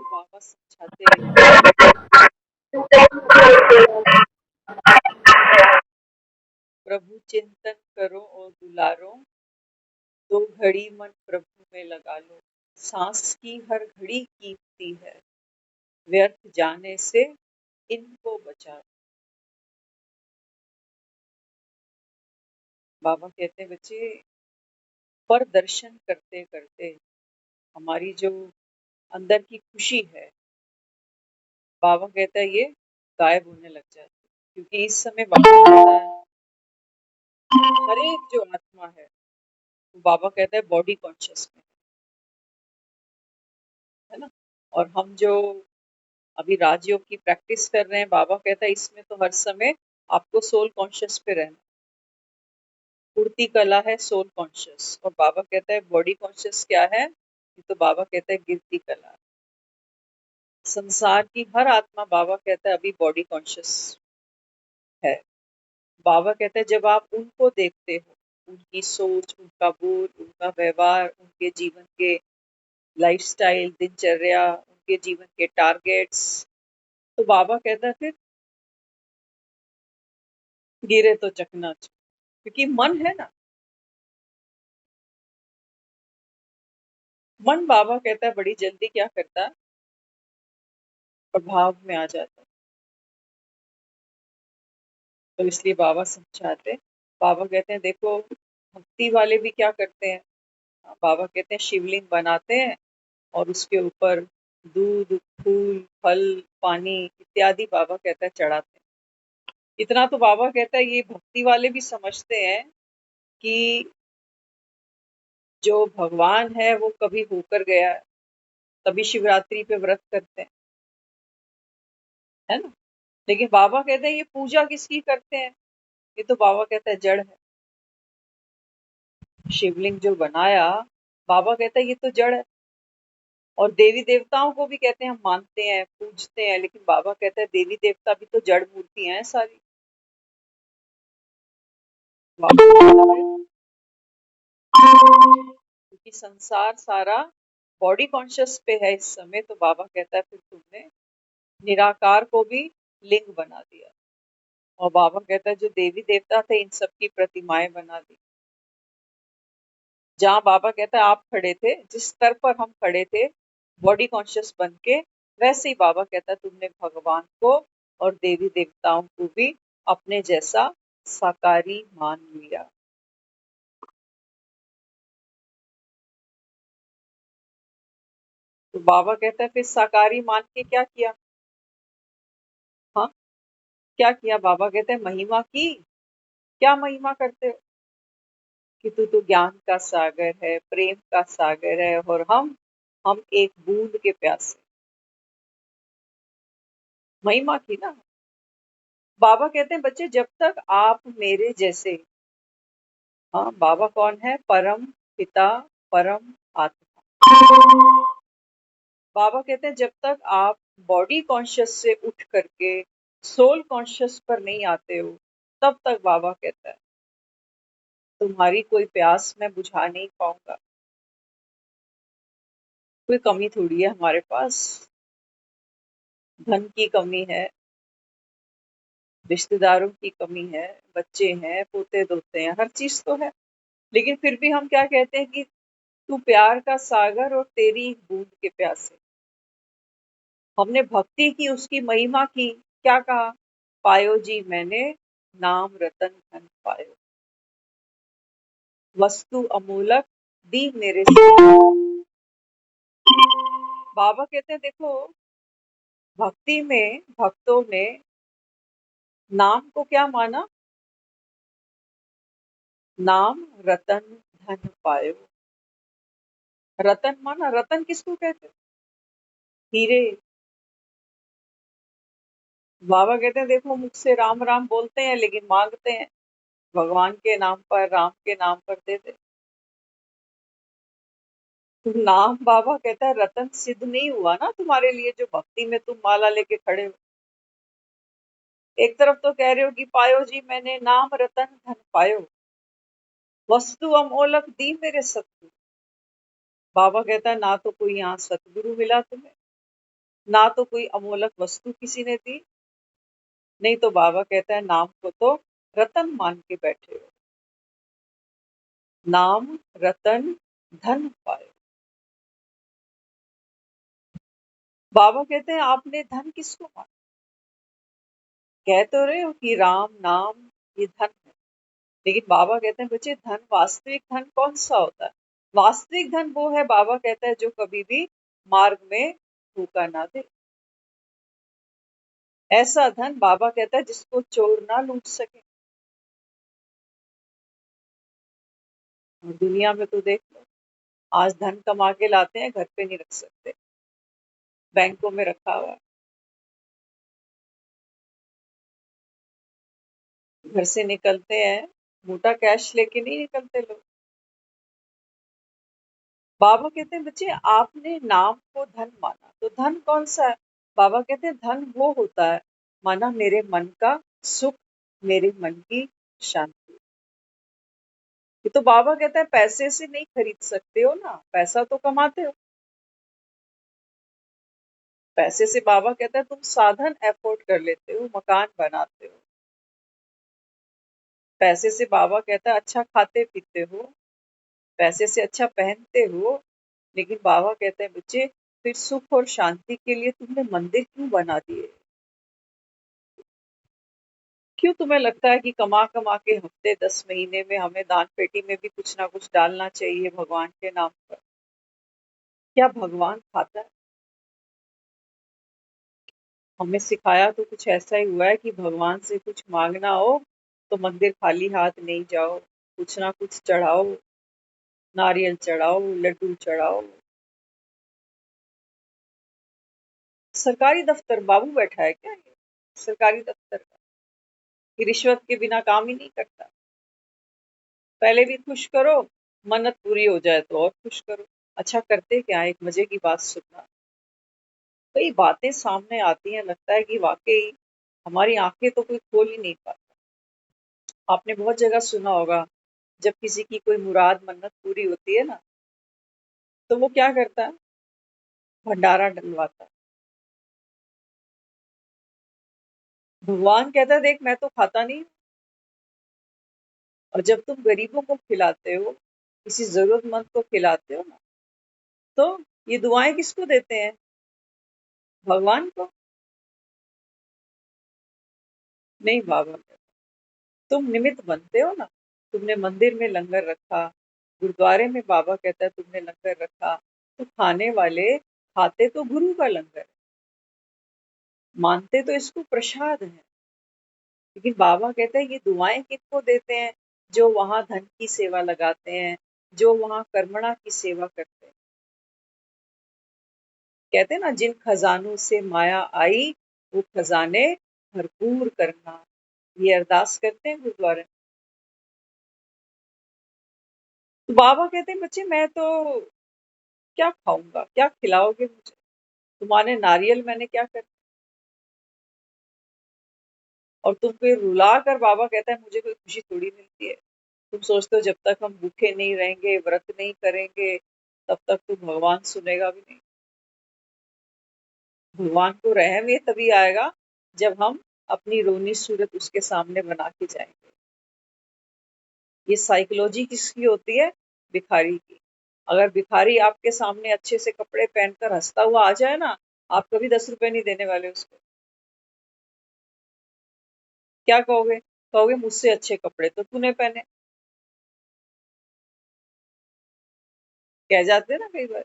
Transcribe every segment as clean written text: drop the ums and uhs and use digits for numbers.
बाबा समझाते प्रभु चिंतन करो और दुलारो, दो घड़ी मन प्रभु में लगा लो। सांस की हर घड़ी कीमती है, व्यर्थ जाने से इनको बचा। बाबा कहते हैं बच्चे, पर दर्शन करते करते हमारी जो अंदर की खुशी है, बाबा कहता है ये गायब होने लग जाती है। क्योंकि इस समय बाबा कहता है हर एक जो आत्मा है, वो बाबा कहता है बॉडी कॉन्शियस में है ना। और हम जो अभी राजयोग की प्रैक्टिस कर रहे हैं, बाबा कहता है इसमें तो हर समय आपको सोल कॉन्शियस पे रहना। उड़ती कला है सोल कॉन्शियस, और बाबा कहता है बॉडी कॉन्शियस क्या है, ये तो बाबा कहता है गिरती कला। संसार की हर आत्मा बाबा कहता है अभी बॉडी कॉन्शियस है। बाबा कहता है जब आप उनको देखते हो, उनकी सोच, उनका बोल, उनका व्यवहार, उनके जीवन के लाइफस्टाइल, दिनचर्या, उनके जीवन के टारगेट्स, तो बाबा कहता है फिर गिरे तो चकनाचूर। क्योंकि मन है ना, मन बाबा कहता है बड़ी जल्दी क्या करता है, प्रभाव में आ जाता है। तो इसलिए बाबा समझाते, बाबा कहते हैं देखो भक्ति वाले भी क्या करते हैं, बाबा कहते हैं शिवलिंग बनाते हैं और उसके ऊपर दूध, फूल, फल, पानी इत्यादि बाबा कहता है चढ़ाते हैं। इतना तो बाबा कहता है ये भक्ति वाले भी समझते हैं कि जो भगवान है वो कभी होकर गया है, तभी शिवरात्रि पे व्रत करते हैं, है ना। लेकिन बाबा कहते हैं ये पूजा किसकी करते हैं, ये तो बाबा कहता है जड़ है। शिवलिंग जो बनाया, बाबा कहता है ये तो जड़ है। और देवी देवताओं को भी कहते हैं हम मानते हैं, पूजते हैं, लेकिन बाबा कहता है देवी देवता भी तो जड़ मूर्तियां हैं सारी। बाबा कहता है क्योंकि संसार सारा बॉडी कॉन्शियस पे है इस समय, तो बाबा कहता है फिर तुमने निराकार को भी लिंग बना दिया। और बाबा कहता है जो देवी देवता थे इन सब की प्रतिमाएं बना दी। जहाँ बाबा कहता है आप खड़े थे, जिस स्तर पर हम खड़े थे बॉडी कॉन्शियस बन के, वैसे ही बाबा कहता है तुमने भगवान को और देवी देवताओं को भी अपने जैसा साकारी मान लिया। तो बाबा कहता है फिर साकारी मान के क्या किया, हाँ क्या किया। बाबा कहते हैं महिमा की, क्या महिमा करते हो कि तू तो ज्ञान का सागर है, प्रेम का सागर है, और हम एक बूंद के प्यासे। महिमा की ना। बाबा कहते हैं बच्चे जब तक आप मेरे जैसे, हाँ बाबा कौन है, परम पिता, परम आत्मा। बाबा कहते हैं जब तक आप बॉडी कॉन्शियस से उठ करके सोल कॉन्शियस पर नहीं आते हो, तब तक बाबा कहता है तुम्हारी कोई प्यास मैं बुझा नहीं पाऊंगा। कोई कमी थोड़ी है हमारे पास, धन की कमी है, रिश्तेदारों की कमी है, बच्चे हैं, पोते दोते हैं, हर चीज तो है। लेकिन फिर भी हम क्या कहते हैं कि तू प्यार का सागर और तेरी एक बूंद के प्यासे। हमने भक्ति की, उसकी महिमा की, क्या कहा, पायो जी मैंने नाम रतन धन पायो, वस्तु अमूलक दी मेरे से। बाबा कहते हैं देखो भक्ति में भक्तों ने नाम को क्या माना, नाम रतन धन पायो। रतन माना, रतन किसको कहते हैं, हीरे। बाबा कहते हैं देखो मुझसे राम राम बोलते हैं लेकिन मांगते हैं भगवान के नाम पर, राम के नाम पर दे दे। तो नाम बाबा कहता है रतन सिद्ध नहीं हुआ ना तुम्हारे लिए, जो भक्ति में तुम माला लेके खड़े हो। एक तरफ तो कह रहे हो कि पायो जी मैंने नाम रतन धन पायो, वस्तु अमोलक दी मेरे सतगुरु। बाबा कहता है ना तो कोई यहाँ सतगुरु मिला तुम्हें, ना तो कोई अमोलक वस्तु किसी ने दी, नहीं तो बाबा कहता है नाम को तो रतन मान के बैठे हो। नाम रतन धन पायो। बाबा कहते हैं आपने धन किसको माना? कह तो रहे हो कि राम नाम ये धन है, लेकिन बाबा कहते हैं बच्चे धन, वास्तविक धन कौन सा होता है? वास्तविक धन वो है, बाबा कहता है, जो कभी भी मार्ग में धोखा ना दे। ऐसा धन बाबा कहता है जिसको चोर ना लूट सके। और दुनिया में तो देख लो, आज धन कमा के लाते हैं, घर पे नहीं रख सकते, बैंकों में रखा हुआ है। घर से निकलते हैं, मोटा कैश लेके नहीं निकलते लोग। बाबा कहते हैं बच्चे आपने नाम को धन माना, तो धन कौन सा है? बाबा कहते हैं धन वो होता है, माना मेरे मन का सुख, मेरे मन की शांति। ये तो बाबा कहता है पैसे से नहीं खरीद सकते हो ना, पैसा तो कमाते हो। पैसे से बाबा कहता है तुम साधन अफोर्ड कर लेते हो, मकान बनाते हो। पैसे से बाबा कहता है अच्छा खाते पीते हो, पैसे से अच्छा पहनते हो, लेकिन बाबा कहते हैं बच्चे फिर सुख और शांति के लिए तुमने मंदिर क्यों बना दिए? क्यों तुम्हें लगता है कि कमा कमा के हफ्ते 10 महीने में हमें दान पेटी में भी कुछ ना कुछ डालना चाहिए भगवान के नाम पर? क्या भगवान खाता है? हमें सिखाया तो कुछ ऐसा ही हुआ है कि भगवान से कुछ मांगना हो तो मंदिर खाली हाथ नहीं जाओ, कुछ ना कुछ चढ़ाओ, नारियल चढ़ाओ, लड्डू चढ़ाओ। सरकारी दफ्तर बाबू बैठा है क्या ये? सरकारी दफ्तर का कि रिश्वत के बिना काम ही नहीं करता? पहले भी खुश करो, मन्नत पूरी हो जाए तो और खुश करो। अच्छा करते क्या? एक मजे की बात सुनना, कई बातें सामने आती हैं, लगता है कि वाकई हमारी आंखें तो कोई खोल ही नहीं पाता। आपने बहुत जगह सुना होगा, जब किसी की कोई मुराद मन्नत पूरी होती है ना, तो वो क्या करता है? भंडारा डलवाता है। भगवान कहता है देख मैं तो खाता नहीं, और जब तुम गरीबों को खिलाते हो, किसी जरूरतमंद को खिलाते हो ना, तो ये दुआएं किसको देते हैं? भगवान को? नहीं बाबा, तुम निमित्त बनते हो ना। तुमने मंदिर में लंगर रखा, गुरुद्वारे में बाबा कहता है तुमने लंगर रखा, तो खाने वाले खाते तो गुरु का लंगर है, मानते तो इसको प्रसाद है। लेकिन बाबा कहते हैं ये दुआएं किसको देते हैं? जो वहां धन की सेवा लगाते हैं, जो वहां कर्मणा की सेवा करते हैं। कहते हैं ना, जिन खजानों से माया आई वो खजाने भरपूर करना, ये अरदास करते हैं गुरुद्वारे में। तो बाबा कहते हैं बच्चे मैं तो क्या खाऊंगा, क्या खिलाओगे मुझे? तुम्हारे नारियल मैंने क्या कर, और तुमको रुला कर बाबा कहता है मुझे कोई खुशी थोड़ी मिलती है। तुम सोचते हो जब तक हम भूखे नहीं रहेंगे, व्रत नहीं करेंगे, तब तक तो भगवान सुनेगा भी नहीं। भगवान को रहम ये तभी आएगा जब हम अपनी रोनी सूरत उसके सामने बना के जाएंगे। ये साइकोलॉजी किसकी होती है? भिखारी की। अगर भिखारी आपके सामने अच्छे से कपड़े पहनकर हंसता हुआ आ जाए ना, आप कभी 10 रुपए नहीं देने वाले उसको। क्या कहोगे? कहोगे मुझसे अच्छे कपड़े तो तूने पहने, कह जाते हैं ना कई बार।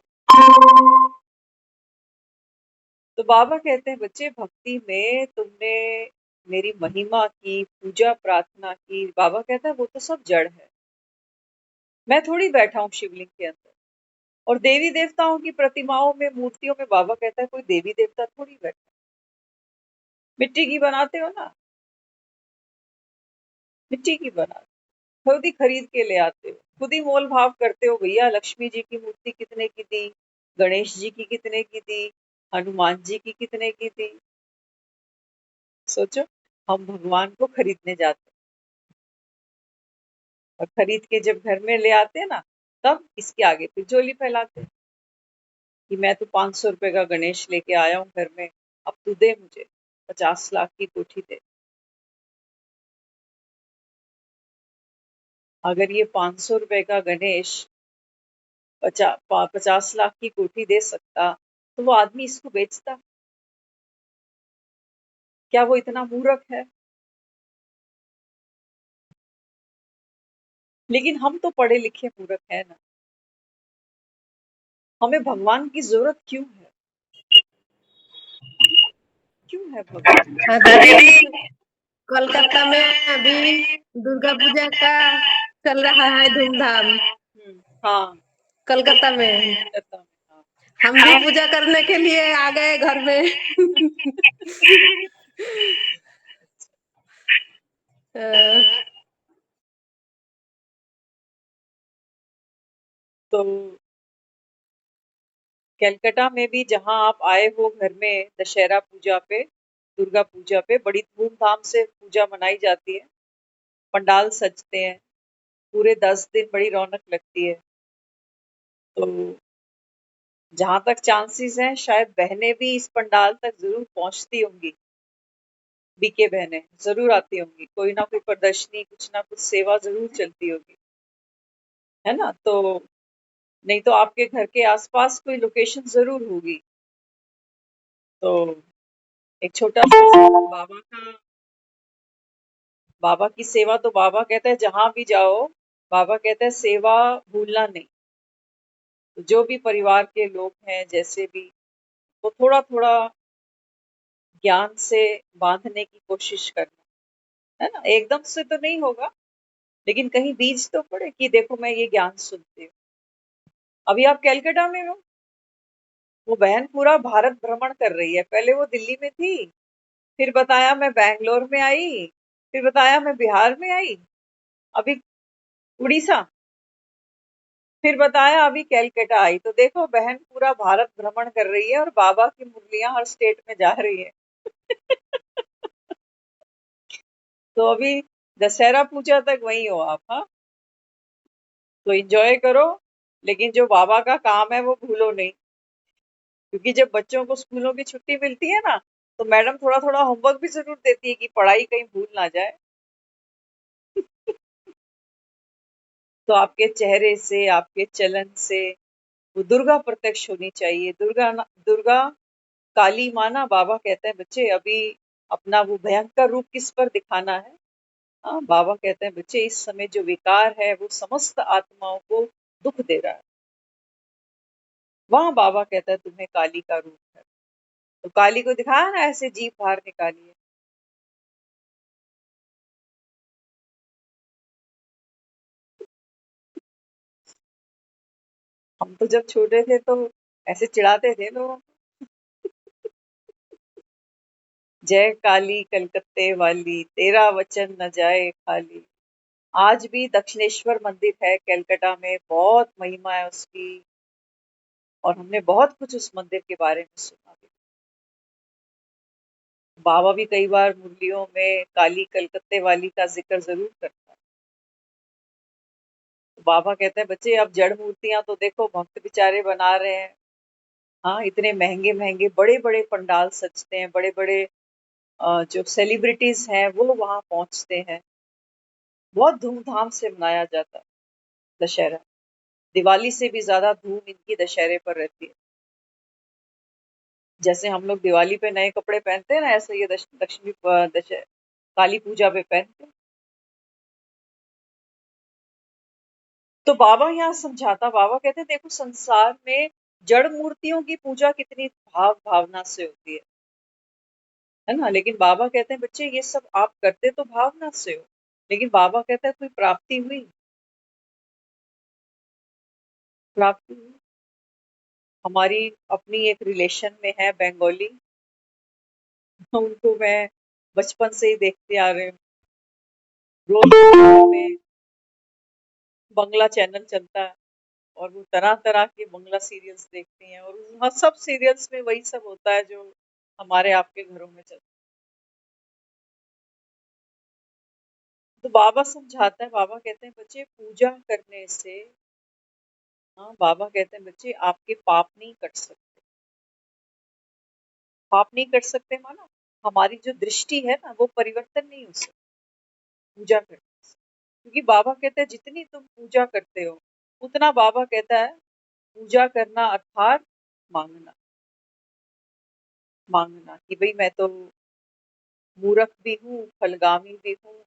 तो बाबा कहते हैं बच्चे भक्ति में तुमने मेरी महिमा की, पूजा प्रार्थना की, बाबा कहता है वो तो सब जड़ है। मैं थोड़ी बैठा हूँ शिवलिंग के अंदर। और देवी देवताओं की प्रतिमाओं में, मूर्तियों में बाबा कहता है कोई देवी देवता थोड़ी बैठा। मिट्टी की बनाते हो ना, मिट्टी की बना, खुद ही खरीद के ले आते हो, खुद ही मोल भाव करते हो। भैया लक्ष्मी जी की मूर्ति कितने की दी, गणेश जी की कितने की दी, हनुमान जी की कितने की दी? सोचो। हम भगवान को खरीदने जाते हैं और खरीद के जब घर में ले आते हैं ना, तब इसके आगे फिर झोली फैलाते हैं कि मैं तो 500 रुपए का गणेश लेके आया हूँ घर में, अब तू दे मुझे 50 लाख की कोठी दे। अगर ये 500 रुपए का गणेश 50 लाख की कोठी दे सकता, तो वो आदमी इसको बेचता। क्या वो इतना मूर्ख है? लेकिन हम तो पढ़े लिखे मूर्ख है ना। हमें भगवान की जरूरत क्यों है? क्यों है भगवान? हाँ दीदी, कोलकाता में अभी दुर्गा पूजा का चल रहा है धूमधाम। हाँ, कोलकाता में करता हूँ, हाँ। हम भी पूजा करने के लिए आ गए घर में। अ, तो कलकत्ता में भी जहाँ आप आए हो घर में दशहरा पूजा पे, दुर्गा पूजा पे बड़ी धूमधाम से पूजा मनाई जाती है। पंडाल सजते हैं, पूरे 10 दिन बड़ी रौनक लगती है। तो जहां तक चांसेस हैं, शायद बहनें भी इस पंडाल तक जरूर पहुंचती होंगी। बीके बहनें जरूर आती होंगी, कोई ना कोई प्रदर्शनी, कुछ ना कुछ सेवा जरूर चलती होगी, है ना? तो नहीं तो आपके घर के आसपास कोई लोकेशन जरूर होगी। तो एक छोटा सा बाबा की सेवा, तो बाबा कहते हैं जहां भी जाओ, बाबा कहते हैं सेवा भूलना नहीं। तो जो भी परिवार के लोग हैं, जैसे भी, वो थोड़ा थोड़ा ज्ञान से बांधने की कोशिश करना, है ना? एकदम से तो नहीं होगा, लेकिन कहीं बीज तो पड़े कि देखो मैं ये ज्ञान सुनती हूँ। अभी आप कलकत्ता में हो, वो बहन पूरा भारत भ्रमण कर रही है। पहले वो दिल्ली में थी, फिर बताया मैं बैंगलोर में आई, फिर बताया मैं बिहार में आई, अभी उड़ीसा, फिर बताया अभी कलकत्ता आई। तो देखो बहन पूरा भारत भ्रमण कर रही है और बाबा की मुरलियां हर स्टेट में जा रही है। तो अभी दशहरा पूजा तक वही हो आप, हाँ? तो एंजॉय करो, लेकिन जो बाबा का काम है वो भूलो नहीं। क्योंकि जब बच्चों को स्कूलों की छुट्टी मिलती है ना, तो मैडम थोड़ा थोड़ा होमवर्क भी जरूर देती है कि पढ़ाई कहीं भूल ना जाए। तो आपके चेहरे से, आपके चलन से वो दुर्गा प्रत्यक्ष होनी चाहिए। दुर्गा काली माँ ना, बाबा कहते हैं बच्चे अभी अपना वो भयंकर रूप किस पर दिखाना है। हाँ, बाबा कहते हैं बच्चे इस समय जो विकार है वो समस्त आत्माओं को दुख दे रहा है। वहां बाबा कहता है तुम्हें काली का रूप है। तो काली को दिखाया ना, ऐसे जीभ बाहर निकाली है। हम तो जब छोटे थे तो ऐसे चिढ़ाते थे लोग, जय काली कलकत्ते वाली, तेरा वचन न जाए खाली। आज भी दक्षिणेश्वर मंदिर है कलकत्ता में, बहुत महिमा है उसकी, और हमने बहुत कुछ उस मंदिर के बारे में सुना भी। बाबा भी कई बार मुरलियों में काली कलकत्ते वाली का जिक्र जरूर करता है। तो बाबा कहते हैं बच्चे अब जड़ मूर्तियां तो देखो भक्त बेचारे बना रहे हैं। हाँ, इतने महंगे महंगे बड़े बड़े पंडाल सजते हैं, बड़े बड़े जो सेलिब्रिटीज हैं वो वहां पहुंचते हैं। बहुत धूमधाम से मनाया जाता है दशहरा। दिवाली से भी ज्यादा धूम इनकी दशहरे पर रहती है। जैसे हम लोग दिवाली पे नए कपड़े पहनते हैं ना, ऐसे ये दक्षिणी काली पूजा पे पहनते हैं। तो बाबा यहाँ समझाता, बाबा कहते हैं देखो संसार में जड़ मूर्तियों की पूजा कितनी भाव भावना से होती है ना? लेकिन बाबा कहते हैं बच्चे ये सब आप करते तो भावना से हो, लेकिन बाबा कहता है कोई प्राप्ति हुई? प्राप्ति हुई? हमारी अपनी एक रिलेशन में है बंगाली, उनको मैं बचपन से ही देखते आ रहे हूँ। रोज में बंगला चैनल चलता है और वो तरह तरह के बंगला सीरियल्स देखती हैं, और वहाँ सब सीरियल्स में वही सब होता है जो हमारे आपके घरों में चलता है। तो बाबा समझाता है, बाबा कहते हैं बच्चे पूजा करने से, हाँ बाबा कहते हैं बच्चे आपके पाप नहीं कट सकते। पाप नहीं कट सकते माना हमारी जो दृष्टि है ना वो परिवर्तन नहीं हो सकती पूजा करने से। क्योंकि बाबा कहते हैं जितनी तुम पूजा करते हो उतना बाबा कहता है पूजा करना अर्थात मांगना। मांगना कि भाई मैं तो मूर्ख भी हूँ, फलगामी भी हूँ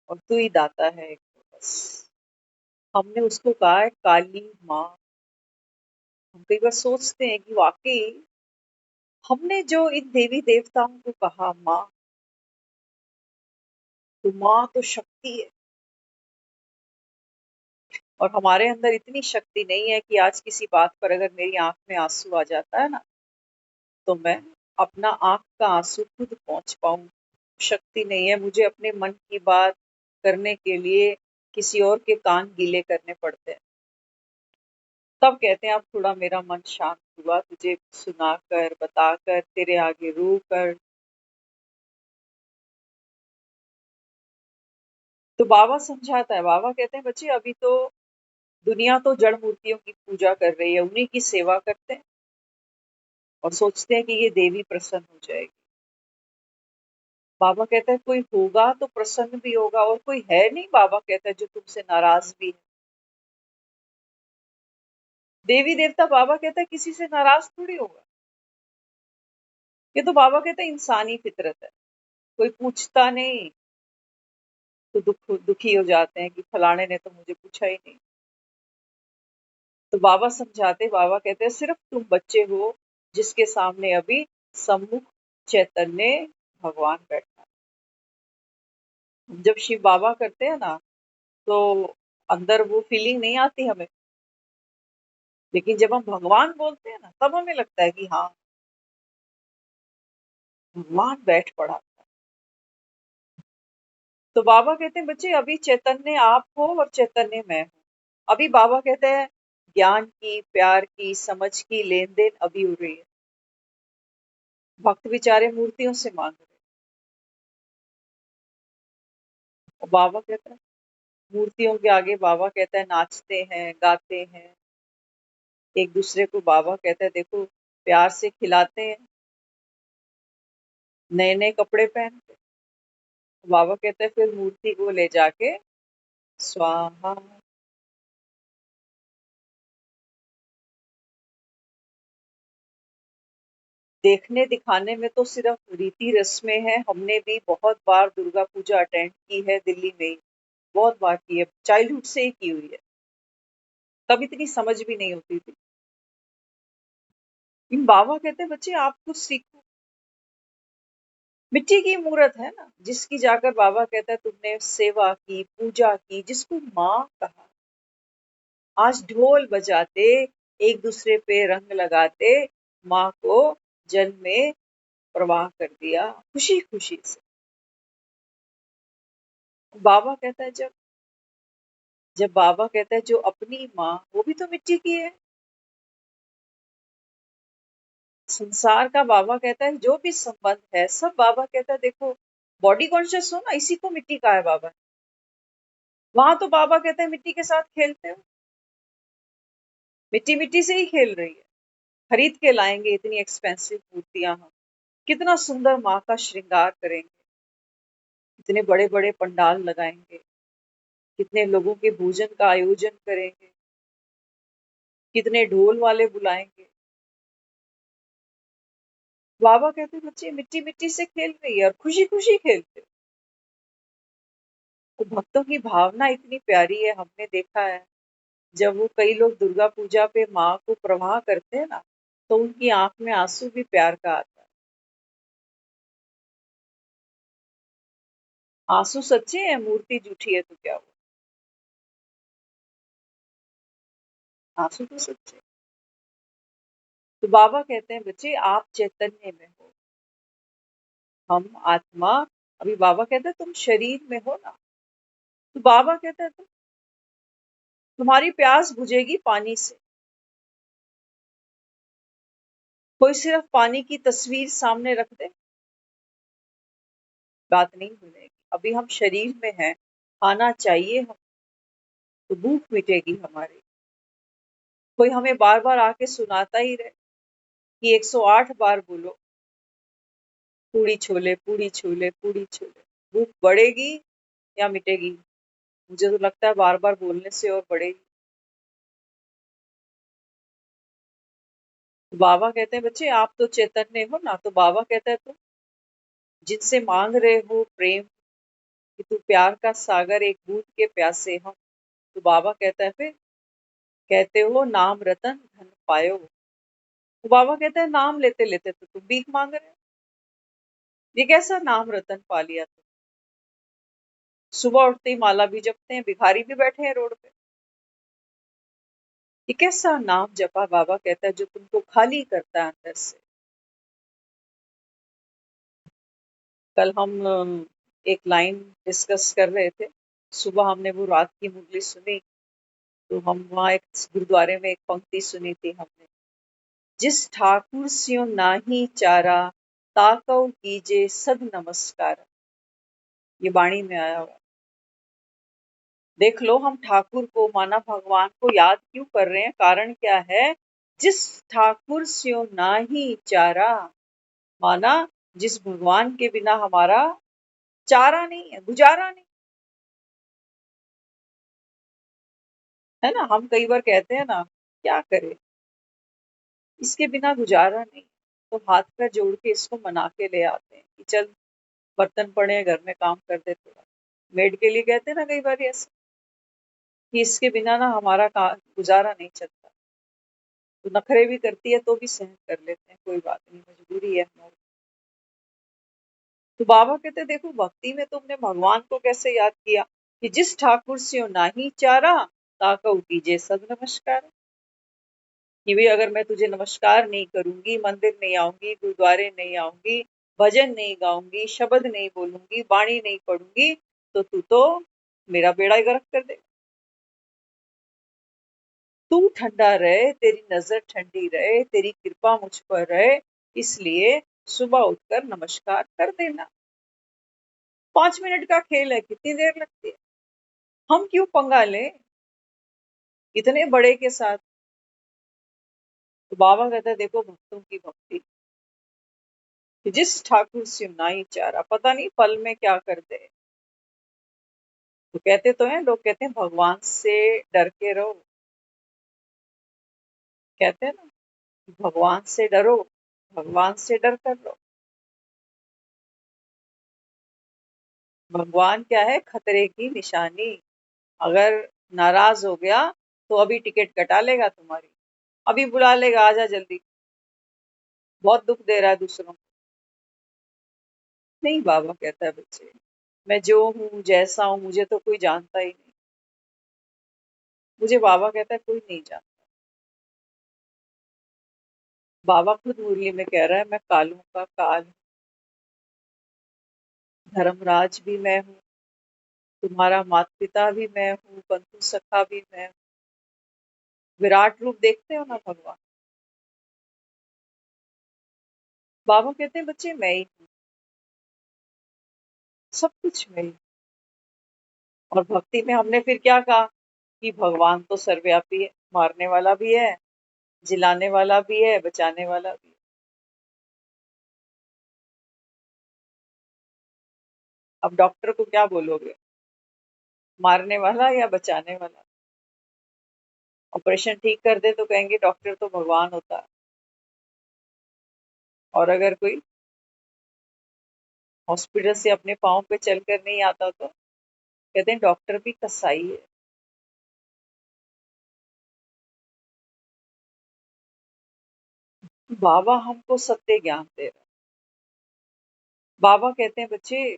और तू ही दाता है एक तो बस। हमने उसको कहा है काली माँ। हम कई बार सोचते हैं कि वाकई हमने जो इन देवी देवताओं को कहा माँ, तो माँ तो शक्ति है और हमारे अंदर इतनी शक्ति नहीं है कि आज किसी बात पर अगर मेरी आंख में आंसू आ जाता है ना तो मैं अपना आंख का आंसू खुद पहुंच पाऊं। शक्ति नहीं है, मुझे अपने मन की बात करने के लिए किसी और के कान गीले करने पड़ते हैं। तब कहते हैं अब थोड़ा मेरा मन शांत हुआ तुझे सुनाकर बताकर तेरे आगे रो कर। तो बाबा समझाता है, बाबा कहते हैं बच्चे अभी तो दुनिया तो जड़ मूर्तियों की पूजा कर रही है, उन्हीं की सेवा करते हैं और सोचते हैं कि ये देवी प्रसन्न हो जाएगी। बाबा कहता है कोई होगा तो प्रसन्न भी होगा और कोई है नहीं, बाबा कहता है जो तुमसे नाराज भी है। देवी देवता बाबा कहता है किसी से नाराज थोड़ी होगा। ये तो बाबा कहता है इंसानी फितरत है। कोई पूछता नहीं तो दुखी हो जाते हैं कि फलाने ने तो मुझे पूछा ही नहीं। तो बाबा समझाते, बाबा कहते हैं सिर्फ तुम बच्चे हो जिसके सामने अभी सम्मुख चैतन्य भगवान बैठा है। जब शिव बाबा करते हैं ना तो अंदर वो फीलिंग नहीं आती हमें, लेकिन जब हम भगवान बोलते हैं ना तब हमें लगता है कि हाँ भगवान बैठ पड़ा। तो बाबा कहते हैं बच्चे अभी चैतन्य आप हो और चैतन्य मैं हूँ। अभी बाबा कहते हैं ज्ञान की, प्यार की, समझ की लेन देन अभी हो रही है। भक्त बेचारे मूर्तियों से मांग रहे हैं और बाबा कहता है मूर्तियों के आगे बाबा कहता है नाचते हैं गाते हैं एक दूसरे को। बाबा कहता है देखो प्यार से खिलाते हैं, नए नए कपड़े पहनते हैं। बाबा कहते हैं फिर मूर्ति को ले जाके स्वाहा। देखने दिखाने में तो सिर्फ रीति रस्में हैं। हमने भी बहुत बार दुर्गा पूजा अटेंड की है दिल्ली में ही, बहुत बार की है, चाइल्डहुड से ही की हुई है। तब इतनी समझ भी नहीं होती थी। इन बाबा कहते हैं बच्चे आप कुछ सीखो। मिट्टी की मूर्त है ना जिसकी जाकर बाबा कहता है तुमने सेवा की, पूजा की, जिसको माँ कहा। आज ढोल बजाते एक दूसरे पे रंग लगाते माँ को जल में प्रवाह कर दिया खुशी खुशी से। बाबा कहता है जब जब बाबा कहता है जो अपनी माँ वो भी तो मिट्टी की है। संसार का बाबा कहता है जो भी संबंध है सब बाबा कहता है देखो बॉडी कॉन्शियस हो ना इसी को मिट्टी का है बाबा। वहां तो बाबा कहते हैं मिट्टी के साथ खेलते हो, मिट्टी मिट्टी से ही खेल रही है। खरीद के लाएंगे इतनी एक्सपेंसिव मूर्तियां हम, कितना सुंदर माँ का श्रृंगार करेंगे, इतने बड़े बड़े पंडाल लगाएंगे, कितने लोगों के भोजन का आयोजन करेंगे, कितने ढोल वाले बुलाएंगे। बाबा कहते हैं बच्चे मिट्टी मिट्टी से खेल रही है और खुशी खुशी खेलते हो। तो भक्तों की भावना इतनी प्यारी है। हमने देखा है जब वो कई लोग दुर्गा पूजा पे माँ को प्रवाह करते हैं ना तो उनकी आंख में आंसू भी प्यार का आता है। आंसू सच्चे हैं, मूर्ति झूठी है तो क्या हुआ, आंसू तो सच्चे। तो बाबा कहते हैं बच्चे आप चैतन्य में हो, हम आत्मा। अभी बाबा कहते हैं तुम शरीर में हो ना। तो बाबा कहता है तुम्हारी प्यास बुझेगी पानी से। कोई सिर्फ पानी की तस्वीर सामने रख दे बात नहीं बनेगी। अभी हम शरीर में हैं, खाना चाहिए हम, तो भूख मिटेगी हमारी। कोई हमें बार बार आके सुनाता ही रहे कि 108 बार बोलो पूड़ी छोले, पूड़ी छोले, पूड़ी छोले, भूख बढ़ेगी या मिटेगी? मुझे तो लगता है बार बार बोलने से और बढ़ेगी। तो बाबा कहते हैं बच्चे आप तो चैतन्य हो ना, तो बाबा कहता है तुम जिनसे मांग रहे हो प्रेम कि तू प्यार का सागर एक बूंद के प्यासे हम, तो बाबा कहता है फिर कहते हो नाम रतन धन पायो। तो बाबा कहता है नाम लेते लेते तो तुम भीख मांग रहे हो, ये कैसा नाम रतन पा लिया तुम? सुबह उठते ही माला भी जपते हैं, भिखारी भी बैठे हैं रोड पे, ये कैसा नाम जपा? बाबा कहता है जो तुमको खाली करता है अंदर से। कल हम एक लाइन डिस्कस कर रहे थे, सुबह हमने वो रात की मुरली सुनी, तो हम वहाँ एक गुरुद्वारे में एक पंक्ति सुनी थी हमने, जिस ठाकुर स्यों नाही चारा ताकऊ कीजे सद नमस्कार। ये वाणी में आया हुआ। देख लो हम ठाकुर को माना भगवान को याद क्यों कर रहे हैं, कारण क्या है? जिस ठाकुर स्यों नाही चारा, माना जिस भगवान के बिना हमारा चारा नहीं है, गुजारा नहीं है ना। हम कई बार कहते हैं ना क्या करें, इसके बिना गुजारा नहीं, तो हाथ पैर जोड़ के इसको मना के ले आते हैं कि चल बर्तन पड़े हैं घर में काम कर दे थोड़ा। मेड के लिए कहते हैं ना कई बार ऐसे कि इसके बिना ना हमारा गुजारा नहीं चलता, तो नखरे भी करती है तो भी सहन कर लेते हैं, कोई बात नहीं, मजबूरी है हमारी। तो बाबा कहते देखो भक्ति में तुमने भगवान को कैसे याद किया कि जिस ठाकुर से नाही चारा ताकऊ कीजे सद नमस्कार, कि भाई अगर मैं तुझे नमस्कार नहीं करूंगी, मंदिर नहीं आऊंगी, गुरुद्वारे नहीं आऊंगी, भजन नहीं गाऊंगी, शब्द नहीं बोलूंगी, वाणी नहीं पढ़ूंगी, तो तू तो मेरा बेड़ा गर्क कर दे। तू ठंडा रहे, तेरी नजर ठंडी रहे, तेरी कृपा मुझ पर रहे, इसलिए सुबह उठकर नमस्कार कर देना। 5 मिनट का खेल है, कितनी देर लगती है? हम क्यों पंगा लें इतने बड़े के साथ? तो बाबा कहता है देखो भक्तों की भक्ति कि जिस ठाकुर से नाई चारा, पता नहीं फल में क्या कर दे। तो कहते तो हैं, लोग कहते हैं भगवान से डर के रहो, कहते हैं ना भगवान से डरो, भगवान से डर कर रहो। भगवान क्या है? खतरे की निशानी। अगर नाराज हो गया तो अभी टिकट कटा लेगा तुम्हारी, अभी बुला लेगा आजा जल्दी, बहुत दुख दे रहा है दूसरों को। नहीं, बाबा कहता है बच्चे मैं जो हूँ जैसा हूँ मुझे तो कोई जानता ही नहीं। मुझे बाबा कहता है कोई नहीं जानता। बाबा खुद मुरली में कह रहा है मैं कालों का काल हूँ, धर्मराज भी मैं हूँ, तुम्हारा माता पिता भी मैं हूँ, बंधु सखा भी मैं हूँ। विराट रूप देखते हो ना भगवान। बाबा कहते हैं बच्चे मैं ही हूँ, सब कुछ मैं ही हूँ। और भक्ति में हमने फिर क्या कहा कि भगवान तो सर्वव्यापी है, मारने वाला भी है, जिलाने वाला भी है, बचाने वाला भी है। अब डॉक्टर को क्या बोलोगे, मारने वाला या बचाने वाला? ऑपरेशन ठीक कर दे तो कहेंगे डॉक्टर तो भगवान होता है, और अगर कोई हॉस्पिटल से अपने पाँव पे चलकर नहीं आता तो कहते हैं डॉक्टर भी कसाई है। बाबा हमको सत्य ज्ञान दे रहे हैं। बाबा कहते हैं बच्चे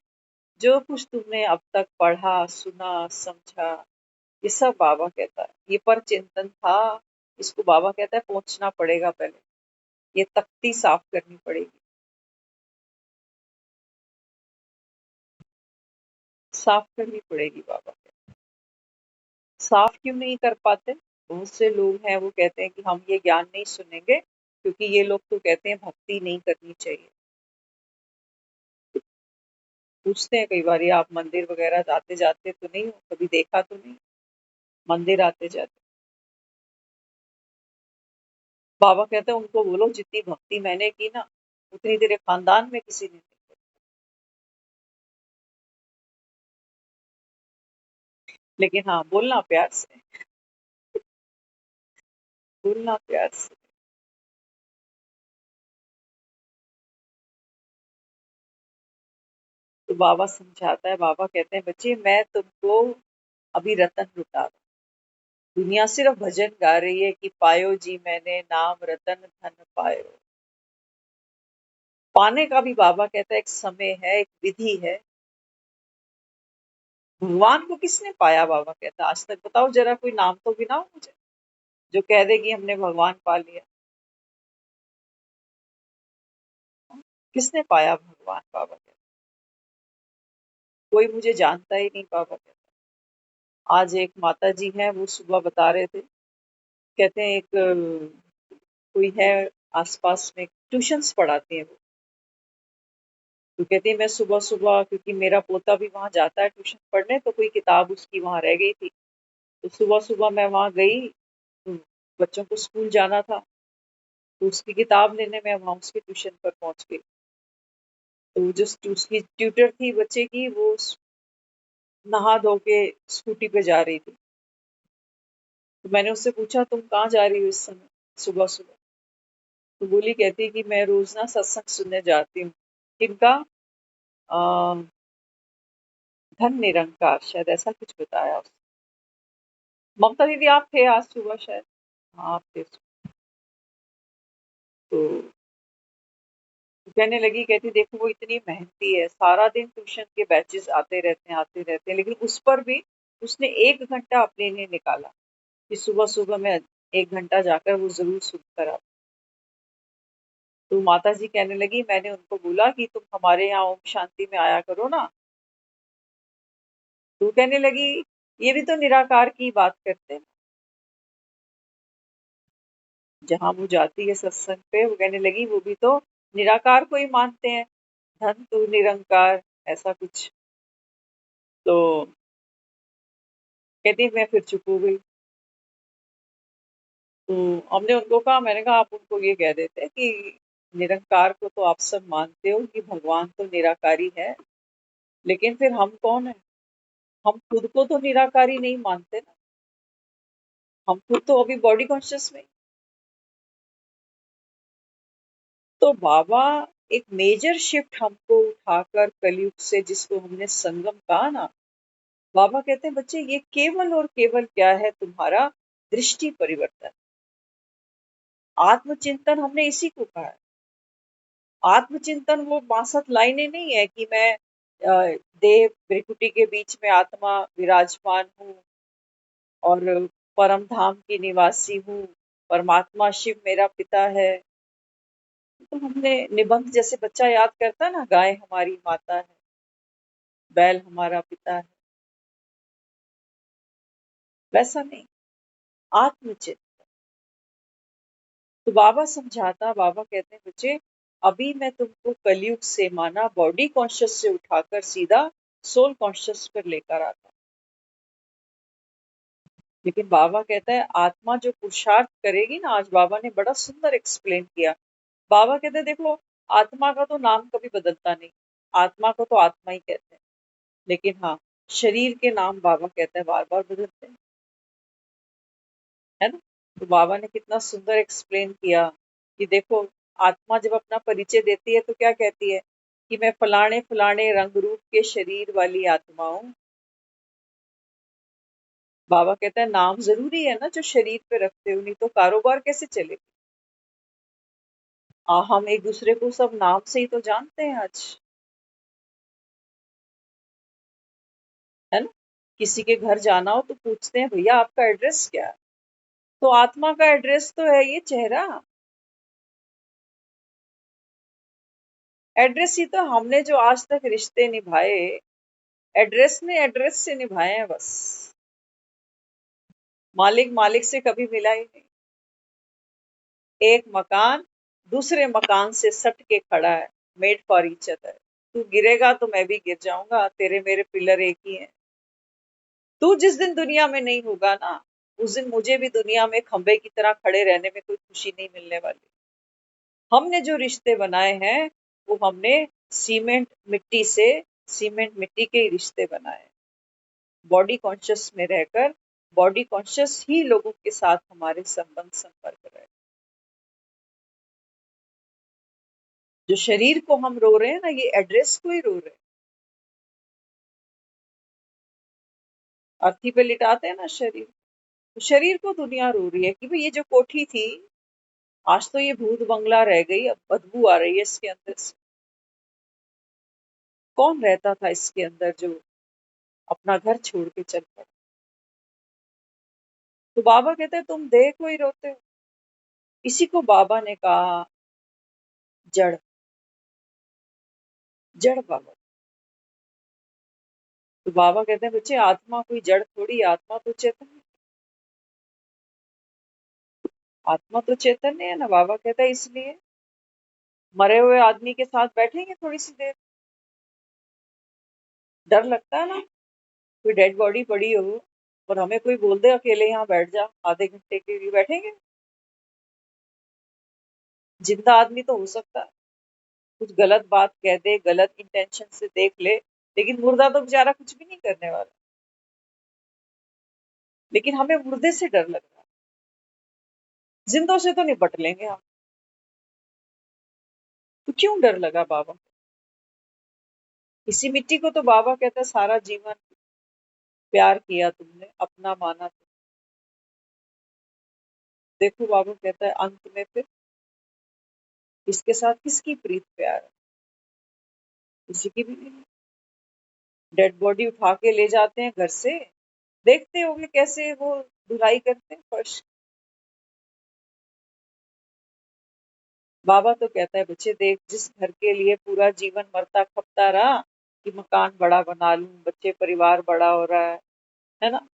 जो कुछ तुमने अब तक पढ़ा सुना समझा, ये सब बाबा कहता है ये पर चिंतन था, इसको बाबा कहता है पहुंचना पड़ेगा पहले, ये तख्ती साफ करनी पड़ेगी। साफ करनी पड़ेगी बाबा कहते हैं। साफ क्यों नहीं कर पाते? बहुत से लोग हैं वो कहते हैं कि हम ये ज्ञान नहीं सुनेंगे क्योंकि ये लोग तो कहते हैं भक्ति नहीं करनी चाहिए। पूछते हैं कई बार, आप मंदिर वगैरह आते जाते तो नहीं हो, कभी देखा तो नहीं मंदिर आते जाते? बाबा कहते हैं उनको बोलो जितनी भक्ति मैंने की ना उतनी तेरे खानदान में किसी ने नहीं की। लेकिन हाँ, बोलना प्यार से, बोलना प्यार से। तो बाबा समझाता है, बाबा कहते हैं बच्चे मैं तुमको अभी रतन लुटा रहा हूं। दुनिया सिर्फ भजन गा रही है कि पायो जी मैंने नाम रतन धन पायो। पाने का भी बाबा कहता है एक समय है, एक विधि है। भगवान को किसने पाया? बाबा कहता है आज तक बताओ जरा, कोई नाम तो गिनाओ मुझे जो कह दे कि हमने भगवान पा लिया। किसने पाया भगवान? बाबा कहता कोई मुझे जानता ही नहीं। बाबा कहता आज एक माता जी हैं, वो सुबह बता रहे थे, कहते हैं एक कोई है आसपास में, ट्यूशंस पढ़ाती है वो। तो कहती है मैं सुबह सुबह, क्योंकि मेरा पोता भी वहां जाता है ट्यूशन पढ़ने, तो कोई किताब उसकी वहां रह गई थी, तो सुबह सुबह मैं वहां गई, तो बच्चों को स्कूल जाना था, तो उसकी किताब लेने में वहां उसके ट्यूशन पर पहुंच गई। तो जो उसकी ट्यूटर थी बच्चे की, वो नहा धो के स्कूटी पे जा रही थी। तो मैंने उससे पूछा तुम कहाँ जा रही हो इस समय सुबह सुबह? तो बोली, कहती कि मैं रोज ना सत्संग सुनने जाती हूँ। किनका? अ, धन निरंकार, शायद ऐसा कुछ बताया उसने। ममता दीदी आप थे आज सुबह शायद? हाँ आप थे। तो कहने लगी, कहती देखो वो इतनी मेहनती है, सारा दिन ट्यूशन के बैचेस आते रहते हैं, लेकिन उस पर भी उसने 1 घंटा अपने लिए निकाला कि सुबह सुबह मैं 1 घंटा जाकर वो जरूर सुन कर आऊं। तो माता जी कहने लगी, मैंने उनको बोला कि तुम हमारे यहाँ ओम शांति में आया करो ना। तो कहने लगी ये भी तो निराकार की बात करते हैं। जहां वो जाती है सत्संग पे, वो कहने लगी वो भी तो निराकार को ही मानते हैं, धन तू निरंकार, ऐसा कुछ। तो कहती मैं फिर चुप हो गई। तो हमने उनको कहा, मैंने कहा आप उनको ये कह देते कि निरंकार को तो आप सब मानते हो कि भगवान तो निराकारी है, लेकिन फिर हम कौन है? हम खुद को तो निराकारी नहीं मानते ना, हम खुद तो अभी बॉडी कॉन्शियस में। तो बाबा एक मेजर शिफ्ट हमको उठाकर कलयुग से, जिसको हमने संगम कहा ना, बाबा कहते हैं बच्चे ये केवल और केवल क्या है? तुम्हारा दृष्टि परिवर्तन, आत्मचिंतन, हमने इसी को कहा है। आत्मचिंतन वो 62 लाइनें नहीं है कि मैं देह त्रिकुटी के बीच में आत्मा विराजमान हूँ और परम धाम की निवासी हूँ, परमात्मा शिव मेरा पिता है। तो हमने निबंध जैसे बच्चा याद करता है ना, गाय हमारी माता है, बैल हमारा पिता है, वैसा नहीं, आत्मचित। तो बाबा समझाता, बाबा कहते हैं बच्चे अभी मैं तुमको कलयुग से, माना बॉडी कॉन्शियस से उठाकर सीधा सोल कॉन्शियस पर लेकर आता। लेकिन बाबा कहता है आत्मा जो पुरुषार्थ करेगी ना, आज बाबा ने बड़ा सुंदर एक्सप्लेन किया। बाबा कहते हैं देखो, आत्मा का तो नाम कभी बदलता नहीं, आत्मा को तो आत्मा ही कहते हैं, लेकिन हाँ, शरीर के नाम बाबा कहते हैं बार बार बदलते हैं, है ना? तो बाबा ने कितना सुंदर एक्सप्लेन किया कि देखो, आत्मा जब अपना परिचय देती है तो क्या कहती है कि मैं फलाने फलाने रंग रूप के शरीर वाली आत्मा हूँ। बाबा कहता है नाम जरूरी है ना जो शरीर पे रखते हो, नहीं तो कारोबार कैसे चलेगा? हम एक दूसरे को सब नाम से ही तो जानते हैं आज, है ना? किसी के घर जाना हो तो पूछते हैं भैया आपका एड्रेस क्या है? तो आत्मा का एड्रेस तो है ये चेहरा। एड्रेस ही तो हमने जो आज तक रिश्ते निभाए, एड्रेस ने एड्रेस से निभाए हैं बस। मालिक मालिक से कभी मिला ही नहीं। एक मकान दूसरे मकान से सट के खड़ा है, मेड फॉर ईच अदर। तू गिरेगा तो मैं भी गिर जाऊंगा, तेरे मेरे पिलर एक ही हैं। तू जिस दिन दुनिया में नहीं होगा ना, उस दिन मुझे भी दुनिया में खंबे की तरह खड़े रहने में कोई खुशी नहीं मिलने वाली। हमने जो रिश्ते बनाए हैं वो हमने सीमेंट मिट्टी से, सीमेंट मिट्टी के ही रिश्ते बनाए। बॉडी कॉन्शियस में रहकर बॉडी कॉन्शियस ही लोगों के साथ हमारे संबंध संपर्क रहे। जो शरीर को हम रो रहे हैं ना, ये एड्रेस को ही रो रहे हैं। अर्थी पे लिटाते हैं ना शरीर, तो शरीर को दुनिया रो रही है कि भाई ये जो कोठी थी, आज तो ये भूत बंगला रह गई, अब बदबू आ रही है इसके अंदर से। कौन रहता था इसके अंदर जो अपना घर छोड़ के चल पड़ा। तो बाबा कहते हैं तुम देह को ही रोते हो। इसी को बाबा ने कहा जड़, जड़ बाबा। तो बाबा कहते हैं बच्चे आत्मा कोई जड़ थोड़ी, आत्मा तो चेतन है। आत्मा तो चैतन्य है ना। बाबा कहता है इसलिए मरे हुए आदमी के साथ बैठेंगे थोड़ी सी देर, डर लगता है ना। कोई डेड बॉडी पड़ी हो और हमें कोई बोल दे अकेले यहाँ बैठ जा, आधे घंटे के लिए बैठेंगे? जिंदा आदमी तो हो सकता है कुछ गलत बात कह दे, गलत इंटेंशन से देख ले, लेकिन मुर्दा तो बेचारा कुछ भी नहीं करने वाला। लेकिन हमें मुर्दे से डर लग रहा है, जिंदों से तो निपट लेंगे हम। तो क्यों डर लगा बाबा? इसी मिट्टी को तो बाबा कहता है सारा जीवन प्यार किया तुमने, अपना माना तुमने। देखो बाबा कहता है अंत में फिर इसके साथ किसकी प्रीत प्यार है? किसी की भी नहीं। डेड बॉडी उठा के ले जाते हैं घर से, देखते होंगे कैसे वो धुलाई करते हैं फर्श। बाबा तो कहता है बच्चे देख, जिस घर के लिए पूरा जीवन मरता खपता रहा कि मकान बड़ा बना लूं, बच्चे परिवार बड़ा हो रहा है ना,